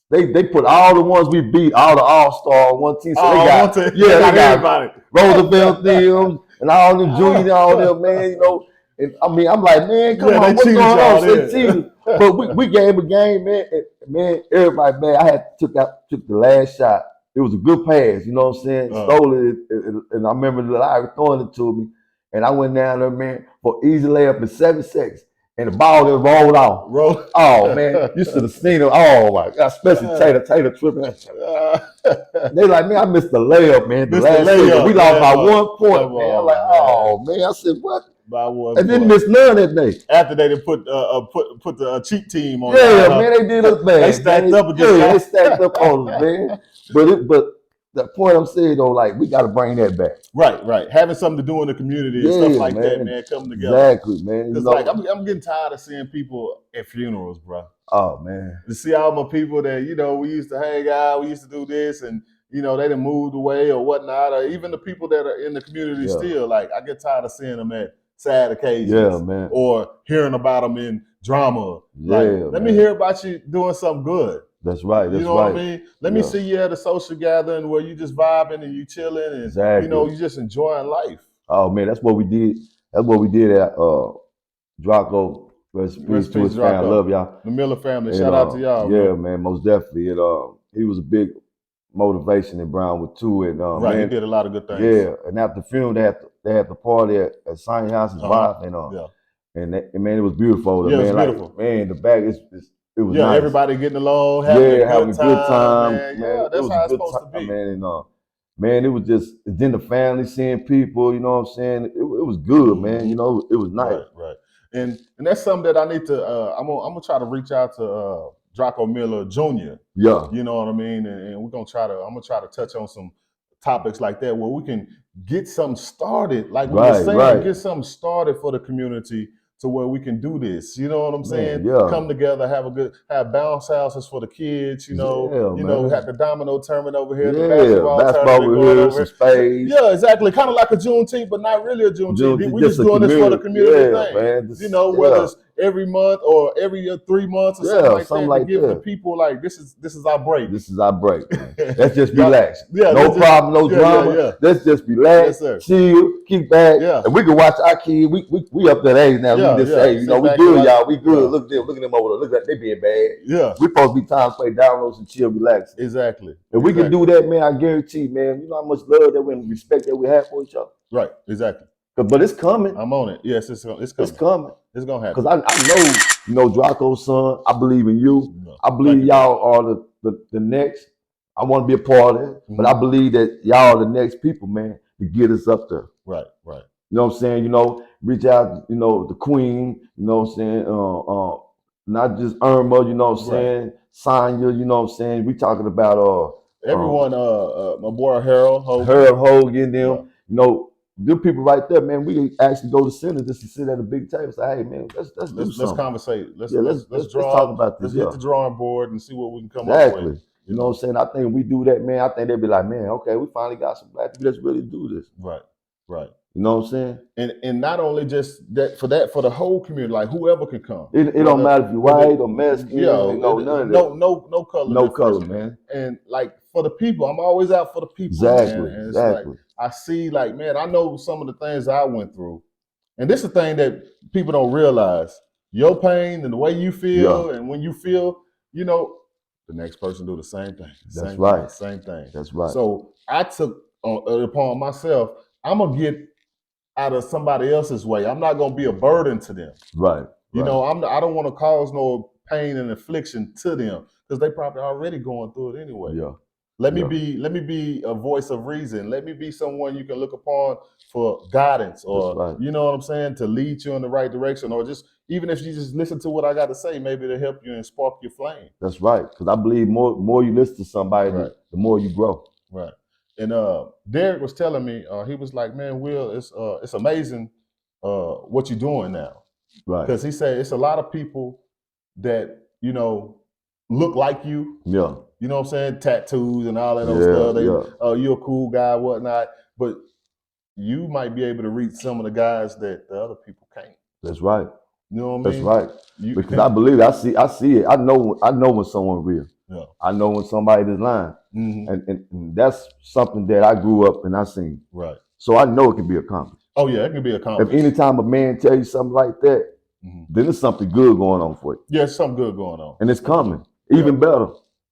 they put all the ones we beat, all the all-star on one team. So they got they got everybody. Roosevelt them and all them junior and all them, man, you know. And I mean, I'm like, man, come on, what's going on? But we gave a game, man. Man, everybody, man, I had took the last shot. It was a good pass, you know what I'm saying? Stole it, and I remember the Larry throwing it to me. And I went down there, man, for easy layup in 7 seconds. And the ball just rolled off. Oh, man, you should have seen it. Oh, my God, especially Tater tripping. They like, man, I missed the layup, man. The last layup. We lost by 1 point, man. I'm like, oh, man. I said, what? And didn't miss none that day. After they put the cheat team on. Yeah, man, they did us bad. They stacked up against they stacked up on us, man. But the point I'm saying though, like we got to bring that back. Right. Having something to do in the community and stuff like that, man, coming together. Exactly, man. Because like I'm getting tired of seeing people at funerals, bro. Oh man. To see all my people that, you know, we used to hang out, we used to do this, and you know, they done moved away or whatnot, or even the people that are in the community still. Like I get tired of seeing them at sad occasions, man, or hearing about them in drama. Let me hear about you doing something good. That's right. You know what I mean? Let me see you at a social gathering where you just vibing and you chilling and you know, you just enjoying life. Oh man, that's what we did. That's what we did at Draco Rest in Rest peace in to peace, his family. I Draco. love y'all. The Miller family. And, Shout out to y'all, yeah, man. most definitely. He was a big motivation in Brownwood too. And Right, man, he did a lot of good things. yeah. And after the funeral, they had the party at Sonny House's wife, and yeah. and man, it was beautiful. Yeah, man, it was beautiful. Like, man, the back it was yeah, nice. Everybody getting along, having a good time, man. Yeah, that's how it's supposed to be. Man, and man, it was just then the family seeing people, you know what I'm saying? It was good, man. You know, it was nice. Right. And that's something that I need to I'm gonna try to reach out to Draco Miller Jr. Yeah. You know what I mean? And I'm gonna try to touch on some topics like that where we can get something started, like we were saying, get something started for the community to where we can do this. You know what I'm saying? Yeah. Come together, have bounce houses for the kids, you know, have the domino tournament over here, the basketball tournament going over here. Spades. Yeah, exactly. Kind of like a Juneteenth, but not really a Juneteenth. We just doing this for the community thing. Man, whether it's every month or every 3 months or something like that, to give the people like this is our break. This is our break. Let's just relax. Yeah, no problem, no drama. Yeah. Let's just relax, chill, kick back. Yeah. And we can watch our kids. We up that age now. We just say, we good, y'all. We good. Look at them over there. Look at they being bad. Yeah. We supposed to be time to play downloads and chill, relax. Exactly. If we can do that, man, I guarantee, man, you know how much love that we and respect that we have for each other. Right. Exactly. But it's coming. I'm on it. Yes, it's coming. It's coming. It's gonna happen. Because I know, Draco's son. I believe in you. I believe y'all are the next. I want to be a part of it, but I believe that y'all are the next people, man, to get us up there. Right. You know what I'm saying? Reach out, the Queen, you know what I'm saying? Not just Irma, you know what I'm saying? Sonya, you know what I'm saying? We talking about everyone, my boy Harold Hogan, them, good people right there, man. We can actually go to center just to sit at a big table and say, hey, man, let's conversate. Let's talk about this. Let's hit the drawing board and see what we can come up with. Exactly. You know what I'm saying? I think if we do that, man, I think they'll be like, man, okay, we finally got some black people that's really do this. Right. You know what I'm saying? And not only just that for the whole community, like whoever can come. It don't matter if you're white or Mexican, none of that. No color. No color, man. And like for the people, I'm always out for the people. Exactly. Man. And it's like I see, like, man, I know some of the things I went through. And this is the thing that people don't realize. Your pain and the way you feel, and when you feel, the next person do the same thing. Same thing. That's right. So I took upon myself, I'm going to get out of somebody else's way. I'm not going to be a burden to them. Right. I don't want to cause no pain and affliction to them because they probably already going through it anyway. Yeah. Let me be a voice of reason. Let me be someone you can look upon for guidance, or you know what I'm saying, to lead you in the right direction, or just even if you just listen to what I got to say, maybe it'll help you and spark your flame. That's right, because I believe more you listen to somebody, the more you grow. Right. And Derek was telling me, he was like, man, Will, it's amazing what you're doing now. Right. Because he said it's a lot of people that, look like you. Yeah. You know what I'm saying? Tattoos and all that other stuff. You're a cool guy, whatnot. But you might be able to reach some of the guys that the other people can't. That's right. You know what I mean? That's right. Because I believe I see it. I know when someone's real. Yeah. I know when somebody is lying. Mm-hmm. And that's something that I grew up and I seen. Right. So I know it can be accomplished. Oh yeah, it can be accomplished. If anytime a man tell you something like that, then there's something good going on for you. Yeah, there's something good going on. And it's coming. Even better.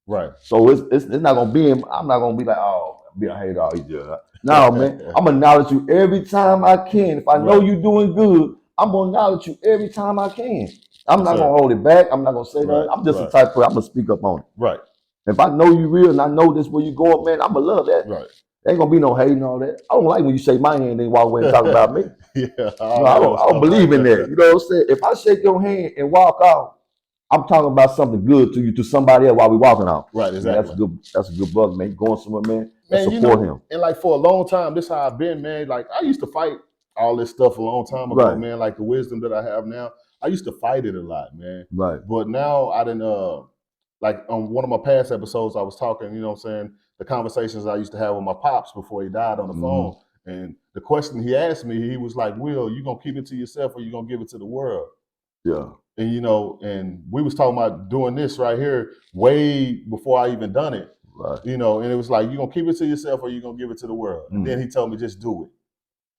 Right. So it's not gonna be I'm not gonna be like, oh, be a hater all you. No, man. I'm gonna acknowledge you every time I can. If I know you're doing good, I'm gonna acknowledge you every time I can. I'm not gonna hold it back. I'm not gonna say that. I'm just the type of person, I'm gonna speak up on it. Right. If I know you real and I know this where you going, man, I'm gonna love that. Right. Ain't gonna be no hating and all that. I don't like when you shake my hand and walk away and talk about me. I don't believe in that. You know what I'm saying? If I shake your hand and walk off, I'm talking about something good to somebody else while we walking off. Right, exactly. Man, that's a good brother, man. Going somewhere, man. Support him. And like for a long time, this is how I've been, man. Like I used to fight all this stuff a long time ago, man. Like the wisdom that I have now, I used to fight it a lot, man. Right. But now I didn't. Like on one of my past episodes, I was talking, you know what I'm saying, the conversations I used to have with my pops before he died on the phone. And the question he asked me, he was like, Will, you gonna keep it to yourself or you gonna give it to the world? Yeah. And and we was talking about doing this right here way before I even done it. Right. And it was like, you gonna keep it to yourself or you gonna give it to the world? And then he told me just do it.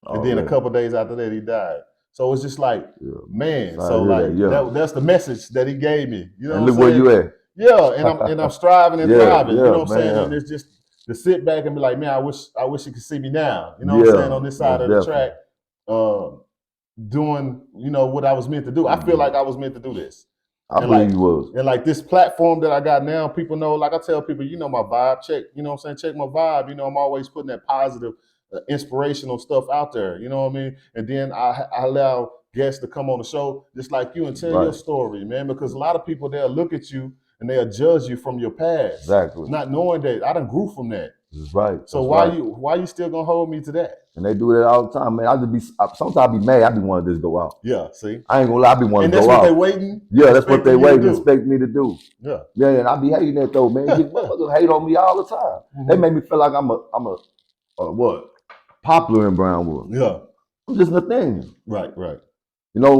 And then a couple of days after that, he died. So it's just like, man. So I So hear like that, that's the message that he gave me. You know and what I'm look where saying? you at. Yeah, and I'm striving and thriving. You know what I'm saying? Man. And it's just to sit back and be like, man, I wish you could see me now. You know what I'm saying? Yeah, On this side most of the definitely. track, doing what I was meant to do. I feel like I was meant to do this. I And believe like you was. and like this platform that I got now, people know. Like I tell people, my vibe. Check. You know what I'm saying? Check my vibe. I'm always putting that positive, inspirational stuff out there. You know what I mean? And then I allow guests to come on the show just like you and tell your story, man. Because a lot of people, they'll look at you and they'll judge you from your past, Exactly. not knowing that I done grew from that. That's right. So why you still gonna hold me to that? And they do that all the time, man. Sometimes I be mad. I be wanting to just go out. Yeah, see, I ain't gonna lie. I be wanting to go out. And that's what they waiting. Yeah, that's what they waiting, expect me to do. Yeah. Yeah, and I be hating that though, man. Motherfuckers hate on me all the time. They make me feel like I'm a what? Popular in Brownwood. Yeah. I'm just Nathaniel. Right. You know,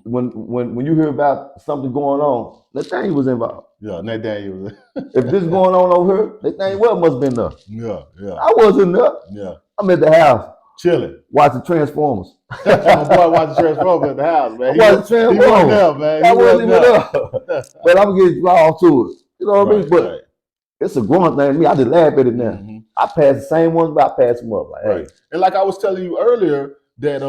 when you hear about something going on, Nathaniel was involved. Yeah, Nathaniel was. If this going on over here, Nathaniel must have been there. Yeah. I wasn't there. Yeah. I'm at the house. Chilling. Watching Transformers. My boy watching Transformers at the house, man. Watching Transformers. He wasn't there, man. I wasn't even there. But I'm getting drawn to it. You know what I mean? But it's a growing thing to me. I just laugh at it now. I pass the same ones, but I pass them up. Like, hey. And like I was telling you earlier, that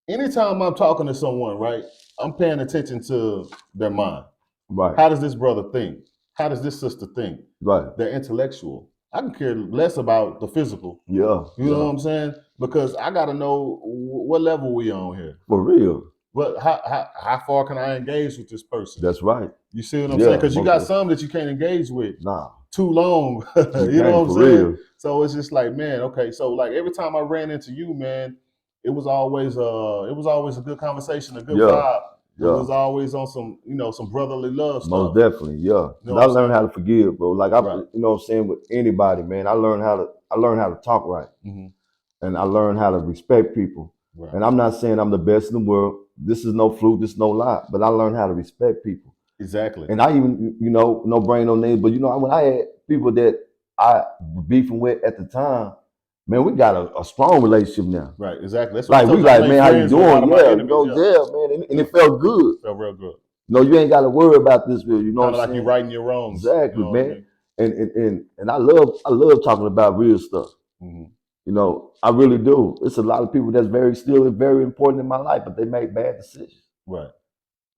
anytime I'm talking to someone, right, I'm paying attention to their mind. Right. How does this brother think? How does this sister think? Right. They're intellectual. I can care less about the physical. Yeah. You know what I'm saying? Because I got to know what level we on here. For real. But how far can I engage with this person? That's right. You see what I'm saying? Because you got some that you can't engage with. Nah. Too long. You know what I'm saying? Real. So it's just like, man, okay. So like every time I ran into you, man, it was always a good conversation, a good vibe. It was always on some brotherly love stuff. Most definitely, yeah. You know I learned how to forgive, bro. Like you know what I'm saying, with anybody, man. I learned how to talk right. And I learned how to respect people. Right. And I'm not saying I'm the best in the world. This is no fluke, this is no lie. But I learned how to respect people. Exactly. And I even, no brain, no names, but when I had people that I beefing with at the time, man, we got a strong relationship now. Right, exactly. That's what we like, man, how you doing? Man, and it felt good. Felt real good. You ain't got to worry about this, you know what I'm saying? Like you righting your wrongs. Exactly, man. I mean? And I love talking about real stuff. I really do. It's a lot of people that's still very important in my life, but they make bad decisions. Right.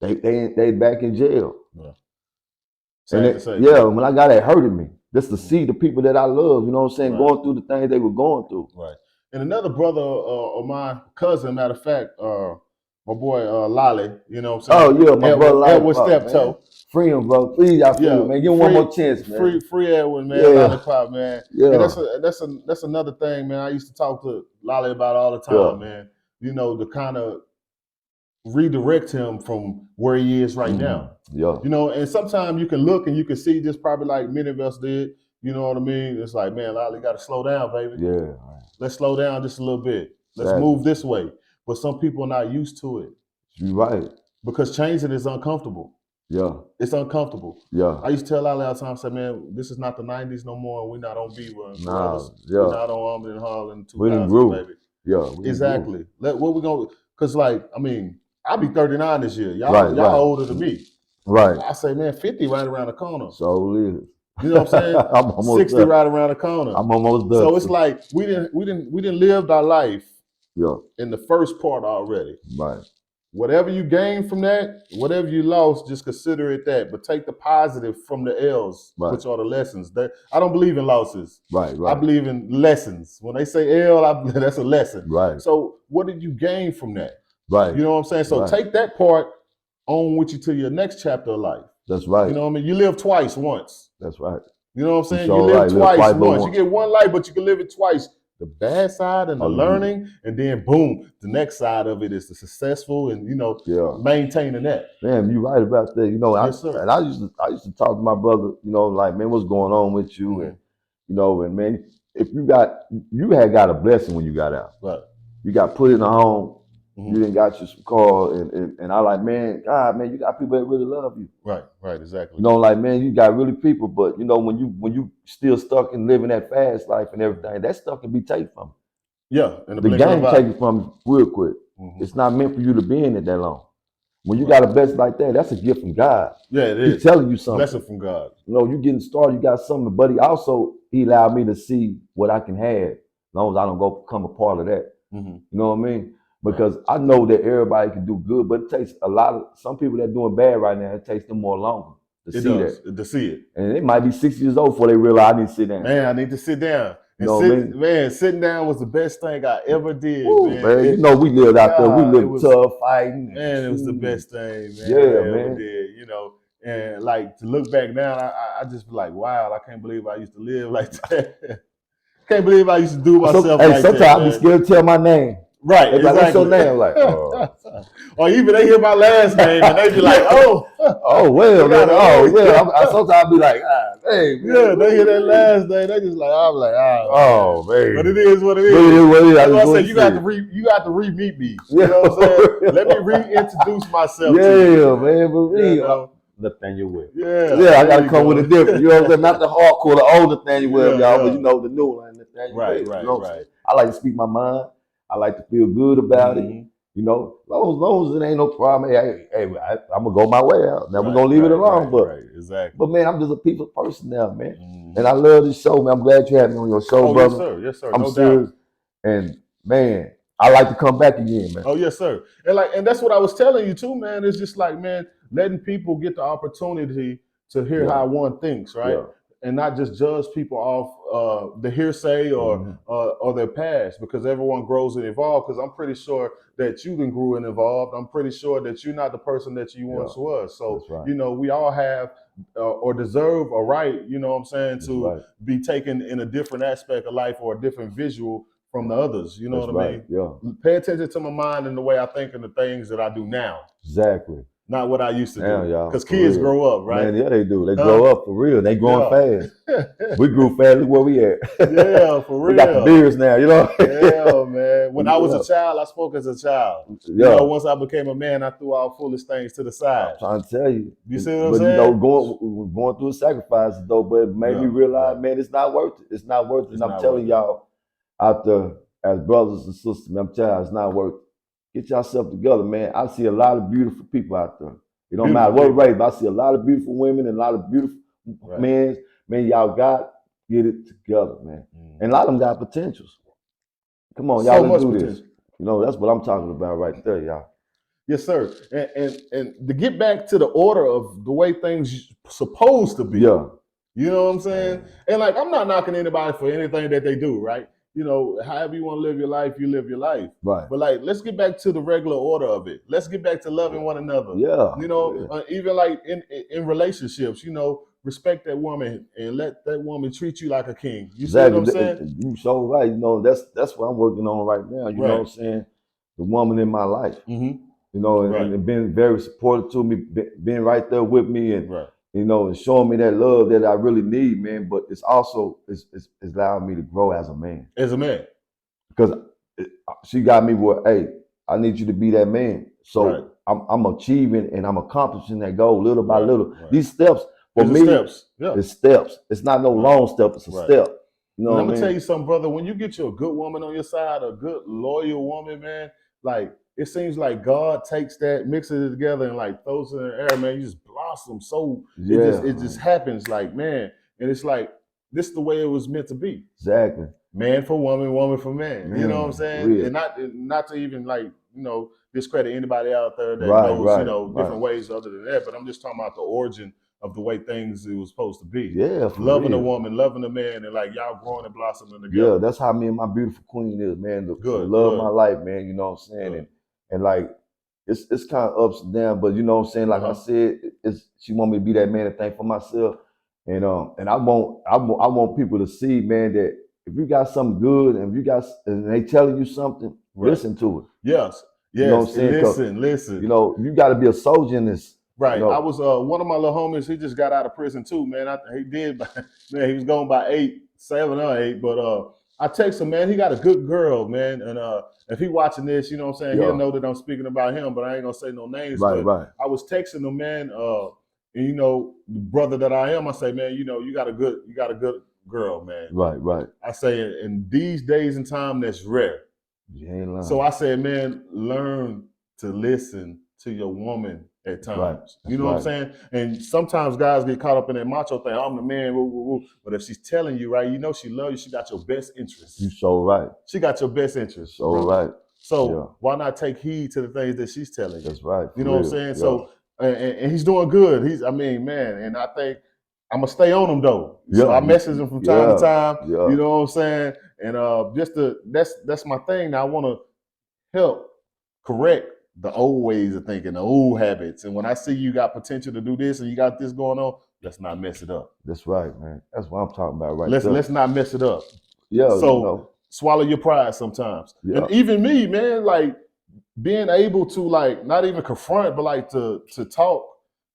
They back in jail. Yeah. When I got it hurting me. Just to see the people that I love, you know what I'm saying, going through the things they were going through. Right. And another brother of my cousin, matter of fact, my boy Lolly, you know what I'm saying? Oh yeah, my brother Lolly. Edward Steptoe. Free him, bro. Please, I feel it, man. Give him one more chance, man. Free Edward, man. Lollipop, man. Yeah. And that's another thing, man. I used to talk to Lolly about all the time, man. To kind of redirect him from where he is right now. Yeah. And sometimes you can look and you can see just probably like many of us did. You know what I mean? It's like, man, Lolly, got to slow down, baby. Yeah. Let's slow down just a little bit. Let's move this way. But some people are not used to it. You're right. Because changing is uncomfortable. Yeah. It's uncomfortable. Yeah. I used to tell Lolly all the time, I said, man, this is not the 90s no more. We're not on B-Run. Nah, We're not on Armored and Harlan 2000, we done grew. baby. Yeah. Exactly. What we going to, because like, I mean, I'll be 39 this year. Y'all older than me. Right. I say, man, 50 right around the corner. So it is. You know what I'm saying? I'm almost 60 done. right around the corner. I'm almost done. So it's like we didn't live our life in the first part already. Right. Whatever you gain from that, whatever you lost, just consider it that. But take the positive from the L's, which are the lessons. I don't believe in losses. Right. I believe in lessons. When they say L, that's a lesson. Right. So what did you gain from that? Right. You know what I'm saying? So take that part on with you to your next chapter of life. That's right. You know what I mean? You live twice once. That's right. You know what I'm saying? You live twice once. You get one life, but you can live it twice. The bad side and the learning, and then boom, the next side of it is the successful and maintaining that. Man, you're right about that. Yes, sir. And I used to talk to my brother, like, man, what's going on with you? And and man, if you had got a blessing when you got out. Right. You got put in a home. You didn't got you some car, and I like, man, God, man, you got people that really love you. Right, exactly. Like, man, you got really people, but when you still stuck in living that fast life and everything, that stuff can be taken from you. Yeah, and the game take it from you real quick. it's not meant for you to be in it that long. When you got a blessing like that, that's a gift from God. Yeah, it is. He's telling you something. Blessing from God. You know, you getting started, you got something, but he allowed me to see what I can have, as long as I don't go become a part of that. You know what I mean? Because I know that everybody can do good, but it takes some people that are doing bad right now, it takes them more longer to see that. To see it. And they might be 6 years old before they realize I need to sit down. Man, I need to sit down. You know what I mean? Man, sitting down was the best thing I ever did, Ooh, man. You know, we lived out there. We lived tough, fighting. Man, it was the best thing, man. Yeah, I man. ever did, you know. And like to look back now, I just be like, wow, I can't believe I used to live like that. Can't believe I used to do myself like that. Sometimes I be scared to tell my name. Right, exactly. Like, what's your name? Like, or even they hear my last name and they be like, oh, well, man. Sometimes I be like, hey, man. Yeah, they hear that last name, they just like, I'm like, man. But it is what it is. That's why I say you got to re-meet me. You know what I'm saying? Let me reintroduce myself to you. Man, for real. Nathaniel Webb. Yeah, I gotta come with a different. You know what I'm saying? Not the hardcore, the old Nathaniel Webb, y'all, but you know the new one, Nathaniel Webb. Right. I like to speak my mind. I like to feel good about it. You know, as long as it ain't no problem. Hey, I'm gonna go my way out. Now we're gonna leave it alone. Exactly. But man, I'm just a people person now, man. And I love this show, man. I'm glad you had me on your show, brother. Yes, sir. I'm serious. And man, I like to come back again, man. Oh, yes, sir. And that's what I was telling you too, man. It's just like, man, letting people get the opportunity to hear how one thinks, right? Yeah. And not just judge people off the hearsay or their past, because everyone grows and evolves. Because I'm pretty sure that you grew and evolved. I'm pretty sure that you're not the person that you once was. So, you know, we all have or deserve a right, you know what I'm saying, to be taken in a different aspect of life or a different visual from the others. You know what I mean? Yeah. Pay attention to my mind and the way I think and the things that I do now. Exactly. Not what I used to do. Because kids grow up, right? Man, yeah, they do. They grow up for real. They growing fast. We grew fast. Look where we at. Yeah, for real. We got the beards now, you know? Yeah, man. When I was a child, I spoke as a child. You know, once I became a man, I threw all foolish things to the side. I'm trying to tell you. You see what I'm saying? You know, going through a sacrifice, though, but it made me realize, man, it's not worth it. It's not worth it. And I'm telling y'all out there, as brothers and sisters, man, I'm telling you, it's not worth it. Get yourself together, man. I see a lot of beautiful people out there. It don't matter what race, but I see a lot of beautiful women and a lot of beautiful men. Man, y'all got get it together, man. And a lot of them got potentials. Come on, y'all, let's do this. You know, that's what I'm talking about right there, y'all. Yes, sir. And to get back to the order of the way things supposed to be. Yeah. You know what I'm saying? And like, I'm not knocking anybody for anything that they do, right? You know, however you want to live your life, you live your life. Right. But like, let's get back to the regular order of it. Let's get back to loving one another. Yeah. You know, even like in relationships, you know, respect that woman and let that woman treat you like a king. You see what I'm saying? You so right. You know, that's what I'm working on right now. You know what I'm saying? The woman in my life. You know, and been very supportive to me, being right there with me, and you know, and showing me that love that I really need, man. But it's also it's allowing me to grow as a man. As a man, because she got me where, hey, I need you to be that man. So I'm achieving and I'm accomplishing that goal little by little. These steps for me, it's steps. It's not no long step. It's a step. You know, I'm gonna tell you something, brother. When you get you a good woman on your side, a good loyal woman, man, like, it seems like God takes that, mixes it together, and like throws it in the air, man. You just blossom. So it just happens, like, man. And it's like, this is the way it was meant to be. Exactly. Man for woman, woman for man. You know what I'm saying? Real. And not to even, like, you know, discredit anybody out there that knows, you know, different ways other than that. But I'm just talking about the origin of the way things it was supposed to be. Yeah, loving a woman, loving a man, and like y'all growing and blossoming together. Yeah, that's how me and my beautiful queen is, man. The love of my life, man. You know what I'm saying? And like, it's kind of ups and downs, but you know what I'm saying? Like I said, she want me to be that man and think for myself. And I want people to see, man, that if you got something good and they telling you something, listen to it. Yes. You know what I'm saying? Listen. You know, you got to be a soldier in this. Right. You know? I was one of my little homies. He just got out of prison too, man. He did. Man, he was gone by 7 or 8. But I text him, man. He got a good girl, man. And if he watching this, you know what I'm saying, he'll know that I'm speaking about him. But I ain't gonna say no names. Right. I was texting him, man. And you know, the brother that I am, I say, man, you know, you got a good girl, man. Right. I say, in these days and time, that's rare. You ain't lying. So I said, man, learn to listen to your woman at times. Right. You know what I'm saying? And sometimes guys get caught up in that macho thing. I'm the man, woo, woo, woo. But if she's telling you, right, you know she loves you, she got your best interests. You so right. She got your best interests. So bro. right. So why not take heed to the things that she's telling you? That's right. You know what I'm saying? So and he's doing good. I mean, man, and I think I'm gonna stay on him though. So I message him from time to time. You know what I'm saying? And that's my thing. Now I want to help correct the old ways of thinking, the old habits. And when I see you got potential to do this and you got this going on, let's not mess it up. That's right, man. That's what I'm talking about, right? Let's not mess it up. Yeah. So swallow your pride sometimes. Yeah. And even me, man, like being able to like not even confront, but like to talk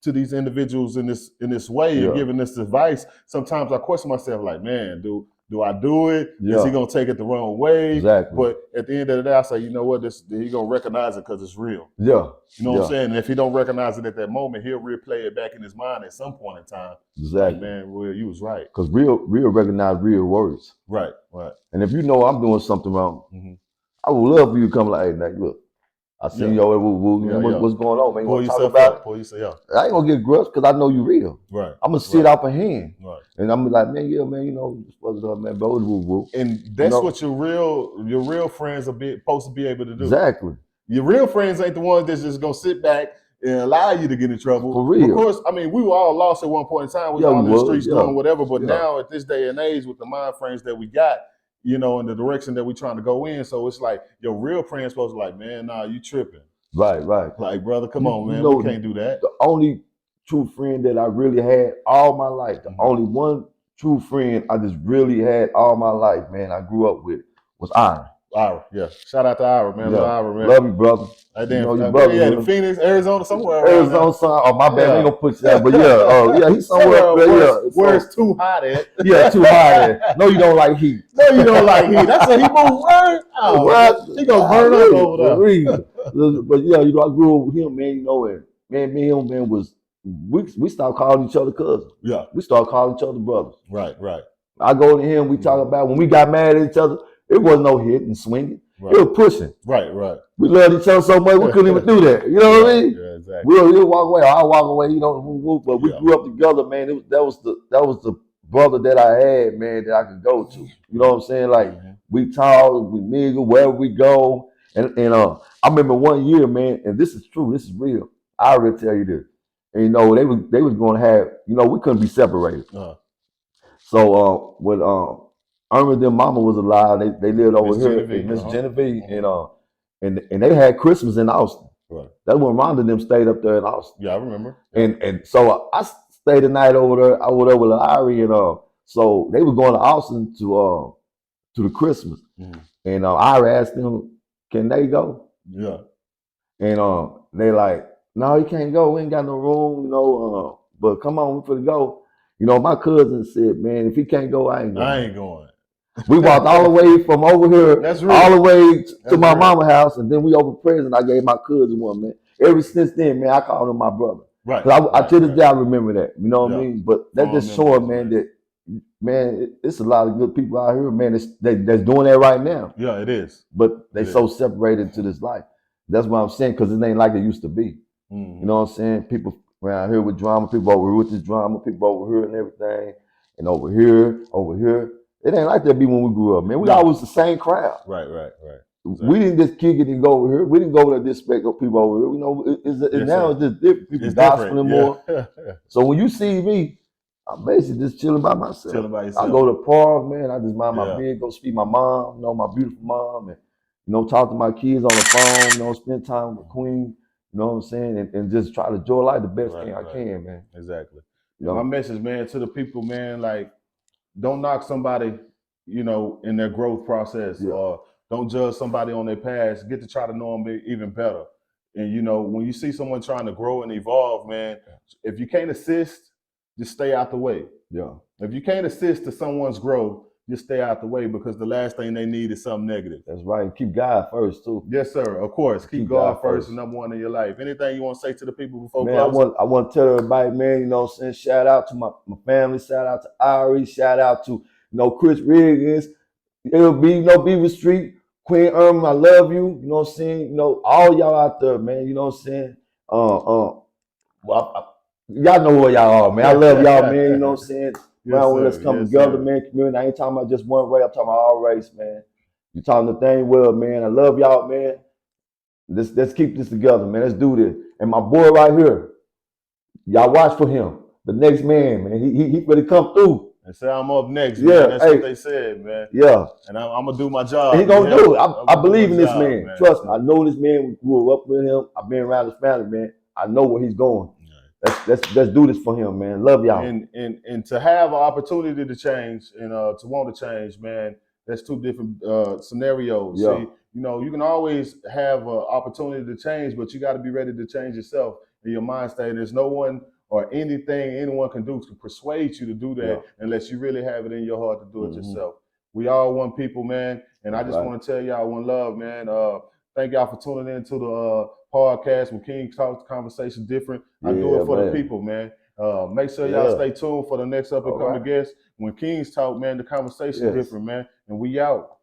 to these individuals in this way and giving this advice. Sometimes I question myself, like, man, do I do it? Is he gonna take it the wrong way? Exactly. But at the end of the day, I say, you know what? He gonna recognize it because it's real. Yeah. You know what I'm saying? And if he don't recognize it at that moment, he'll replay it back in his mind at some point in time. Exactly. Like, man, well, you was right. Because real recognize real words. Right. And if you know I'm doing something wrong, I would love for you to come like, hey, now, look, I seen you over what's going on, man? You want to talk about it? Pull yourself up. I ain't gonna get grudge because I know you real. Right. I'm gonna sit off a hand. Right. And I'm like, man, man, you know, what's up, man, bro? And that's what your real friends are supposed to be able to do. Exactly. Your real friends ain't the ones that's just gonna sit back and allow you to get in trouble. For real. Of course, I mean, we were all lost at one point in time. We were all in the streets doing whatever. But now at this day and age, with the mind frames that we got, you know, in the direction that we're trying to go in, so it's like your real friends supposed to like, man, nah, you tripping. Right. Like, brother, come on, man, we can't do that. The only true friend that I really had all my life, the only one true friend I just really had all my life, man, I grew up with, was Ira. Ira, yeah. Shout out to Ira, man. Yeah. Ira, man. Love you, brother. Your brother, in Phoenix, Arizona, somewhere around Arizona, oh, my bad, I ain't gonna put you out, but yeah, he's somewhere up there. Where it's too hot at. Yeah, too hot at. No, you don't like heat. No, you don't like heat. That's how he moved word. Oh, he gonna burn up over there. But yeah, you know, I grew up with him, man, you know, and man, me and him, man, was, we started calling each other cousins. Yeah. We started calling each other brothers. Right. I go to him, we talk about when we got mad at each other, it wasn't no hit and swinging. Right. It was pushing. Right. We loved each other so much, we couldn't even do that. You know what I mean? Yeah, exactly. We'll walk away, I'll walk away, you know, but we grew up together, man. That was the brother that I had, man, that I could go to. You know what I'm saying? Like, we talk, we mingle, wherever we go. And I remember one year, man, and this is true, this is real. I already tell you this. And you know, they was gonna have, you know, we couldn't be separated. So when Irma and their mama was alive, they lived over here in Miss Genevieve, and they had Christmas in Austin. Right. That's when Rhonda and them stayed up there in Austin. Yeah, I remember. And so I stayed the night over there. I went over to Irie, and so they were going to Austin to the Christmas. And Irie asked them, can they go? Yeah. And they like, no, he can't go. We ain't got no room, you know. But come on, we finna go. You know, my cousin said, man, if he can't go, I ain't going. We walked all the way from over here, all the way to my mama's house, and then we over present. I gave my cousin one, man. Ever since then, man, I call him my brother. Right. I to this day I remember that. You know what I mean? But that just showing, man, that it's a lot of good people out here, man, that's doing that right now. Yeah, it is. But they so separated to this life. That's what I'm saying, because it ain't like it used to be. You know what I'm saying? People around here with drama, people over here with this drama, people over here and everything, and over here. It ain't like that be when we grew up, man. We always the same crowd. Right. Exactly. We didn't just kick it and go over here. We didn't go to disrespect people over here. You know, now it's just different. People gospeling more. So when you see me, I'm basically just chilling by myself. I go to the park, man. I just mind my business, go speak my mom, you know, my beautiful mom, and you know, talk to my kids on the phone, you know, spend time with Queen. You know what I'm saying? And just try to enjoy life the best thing I can, man. Exactly. You know? My message, man, to the people, man, like, don't knock somebody, you know, in their growth process, or don't judge somebody on their past. Get to try to know them even better. And, you know, when you see someone trying to grow and evolve, man, if you can't assist, just stay out the way. Yeah. If you can't assist to someone's growth, just stay out the way, because the last thing they need is something negative. That's right. Keep God first, too. Yes, sir. Of course. Keep God first and number one in your life. Anything you want to say to the people before man, closing? I want to tell everybody, man, you know what I'm saying? Shout out to my family. Shout out to Ari. Shout out to, you know, Chris Riggins. It'll be, you know, Beaver Street, Queen Irma, I love you. You know what I'm saying? You know, all y'all out there, man. You know what I'm saying? Well, y'all know where y'all are, man. I love y'all, man. You know what I'm saying? Yes, Man, sir. let's come Yes, together, sir. man. Community. I ain't talking about just one race. I'm talking about all race, man. You talking the thing well, man. I love y'all, man. Let's keep this together, man. Let's do this. And my boy right here, y'all watch for him. The next man, man. He ready to come through. They say I'm up next, Yeah, man. That's hey, what they said, man. yeah. And I'm gonna do my And he job. You gonna hear do me? it. I'm I gonna do believe my in this job, man. man. Trust me. So, I know this man. We grew up with him. I've been around his family, man. I know where he's going. Let's do this for him, man. Love y'all. and to have an opportunity to change and to want to change, man, that's two different scenarios. Yeah. See, you know, you can always have an opportunity to change, but you got to be ready to change yourself in your mind state. There's no one or anything anyone can do to persuade you to do that Yeah. unless you really have it in your heart to do it yourself. We all one people, man, and I That's just right. want to tell y'all one love, man. Thank y'all for tuning in to the podcast when King talks conversation different. I do Yeah, it for the man. people, man. Make sure y'all Yeah. stay tuned for the next up and All coming right. guest. When Kings talk, man, the conversation Yes. different, man. And we out.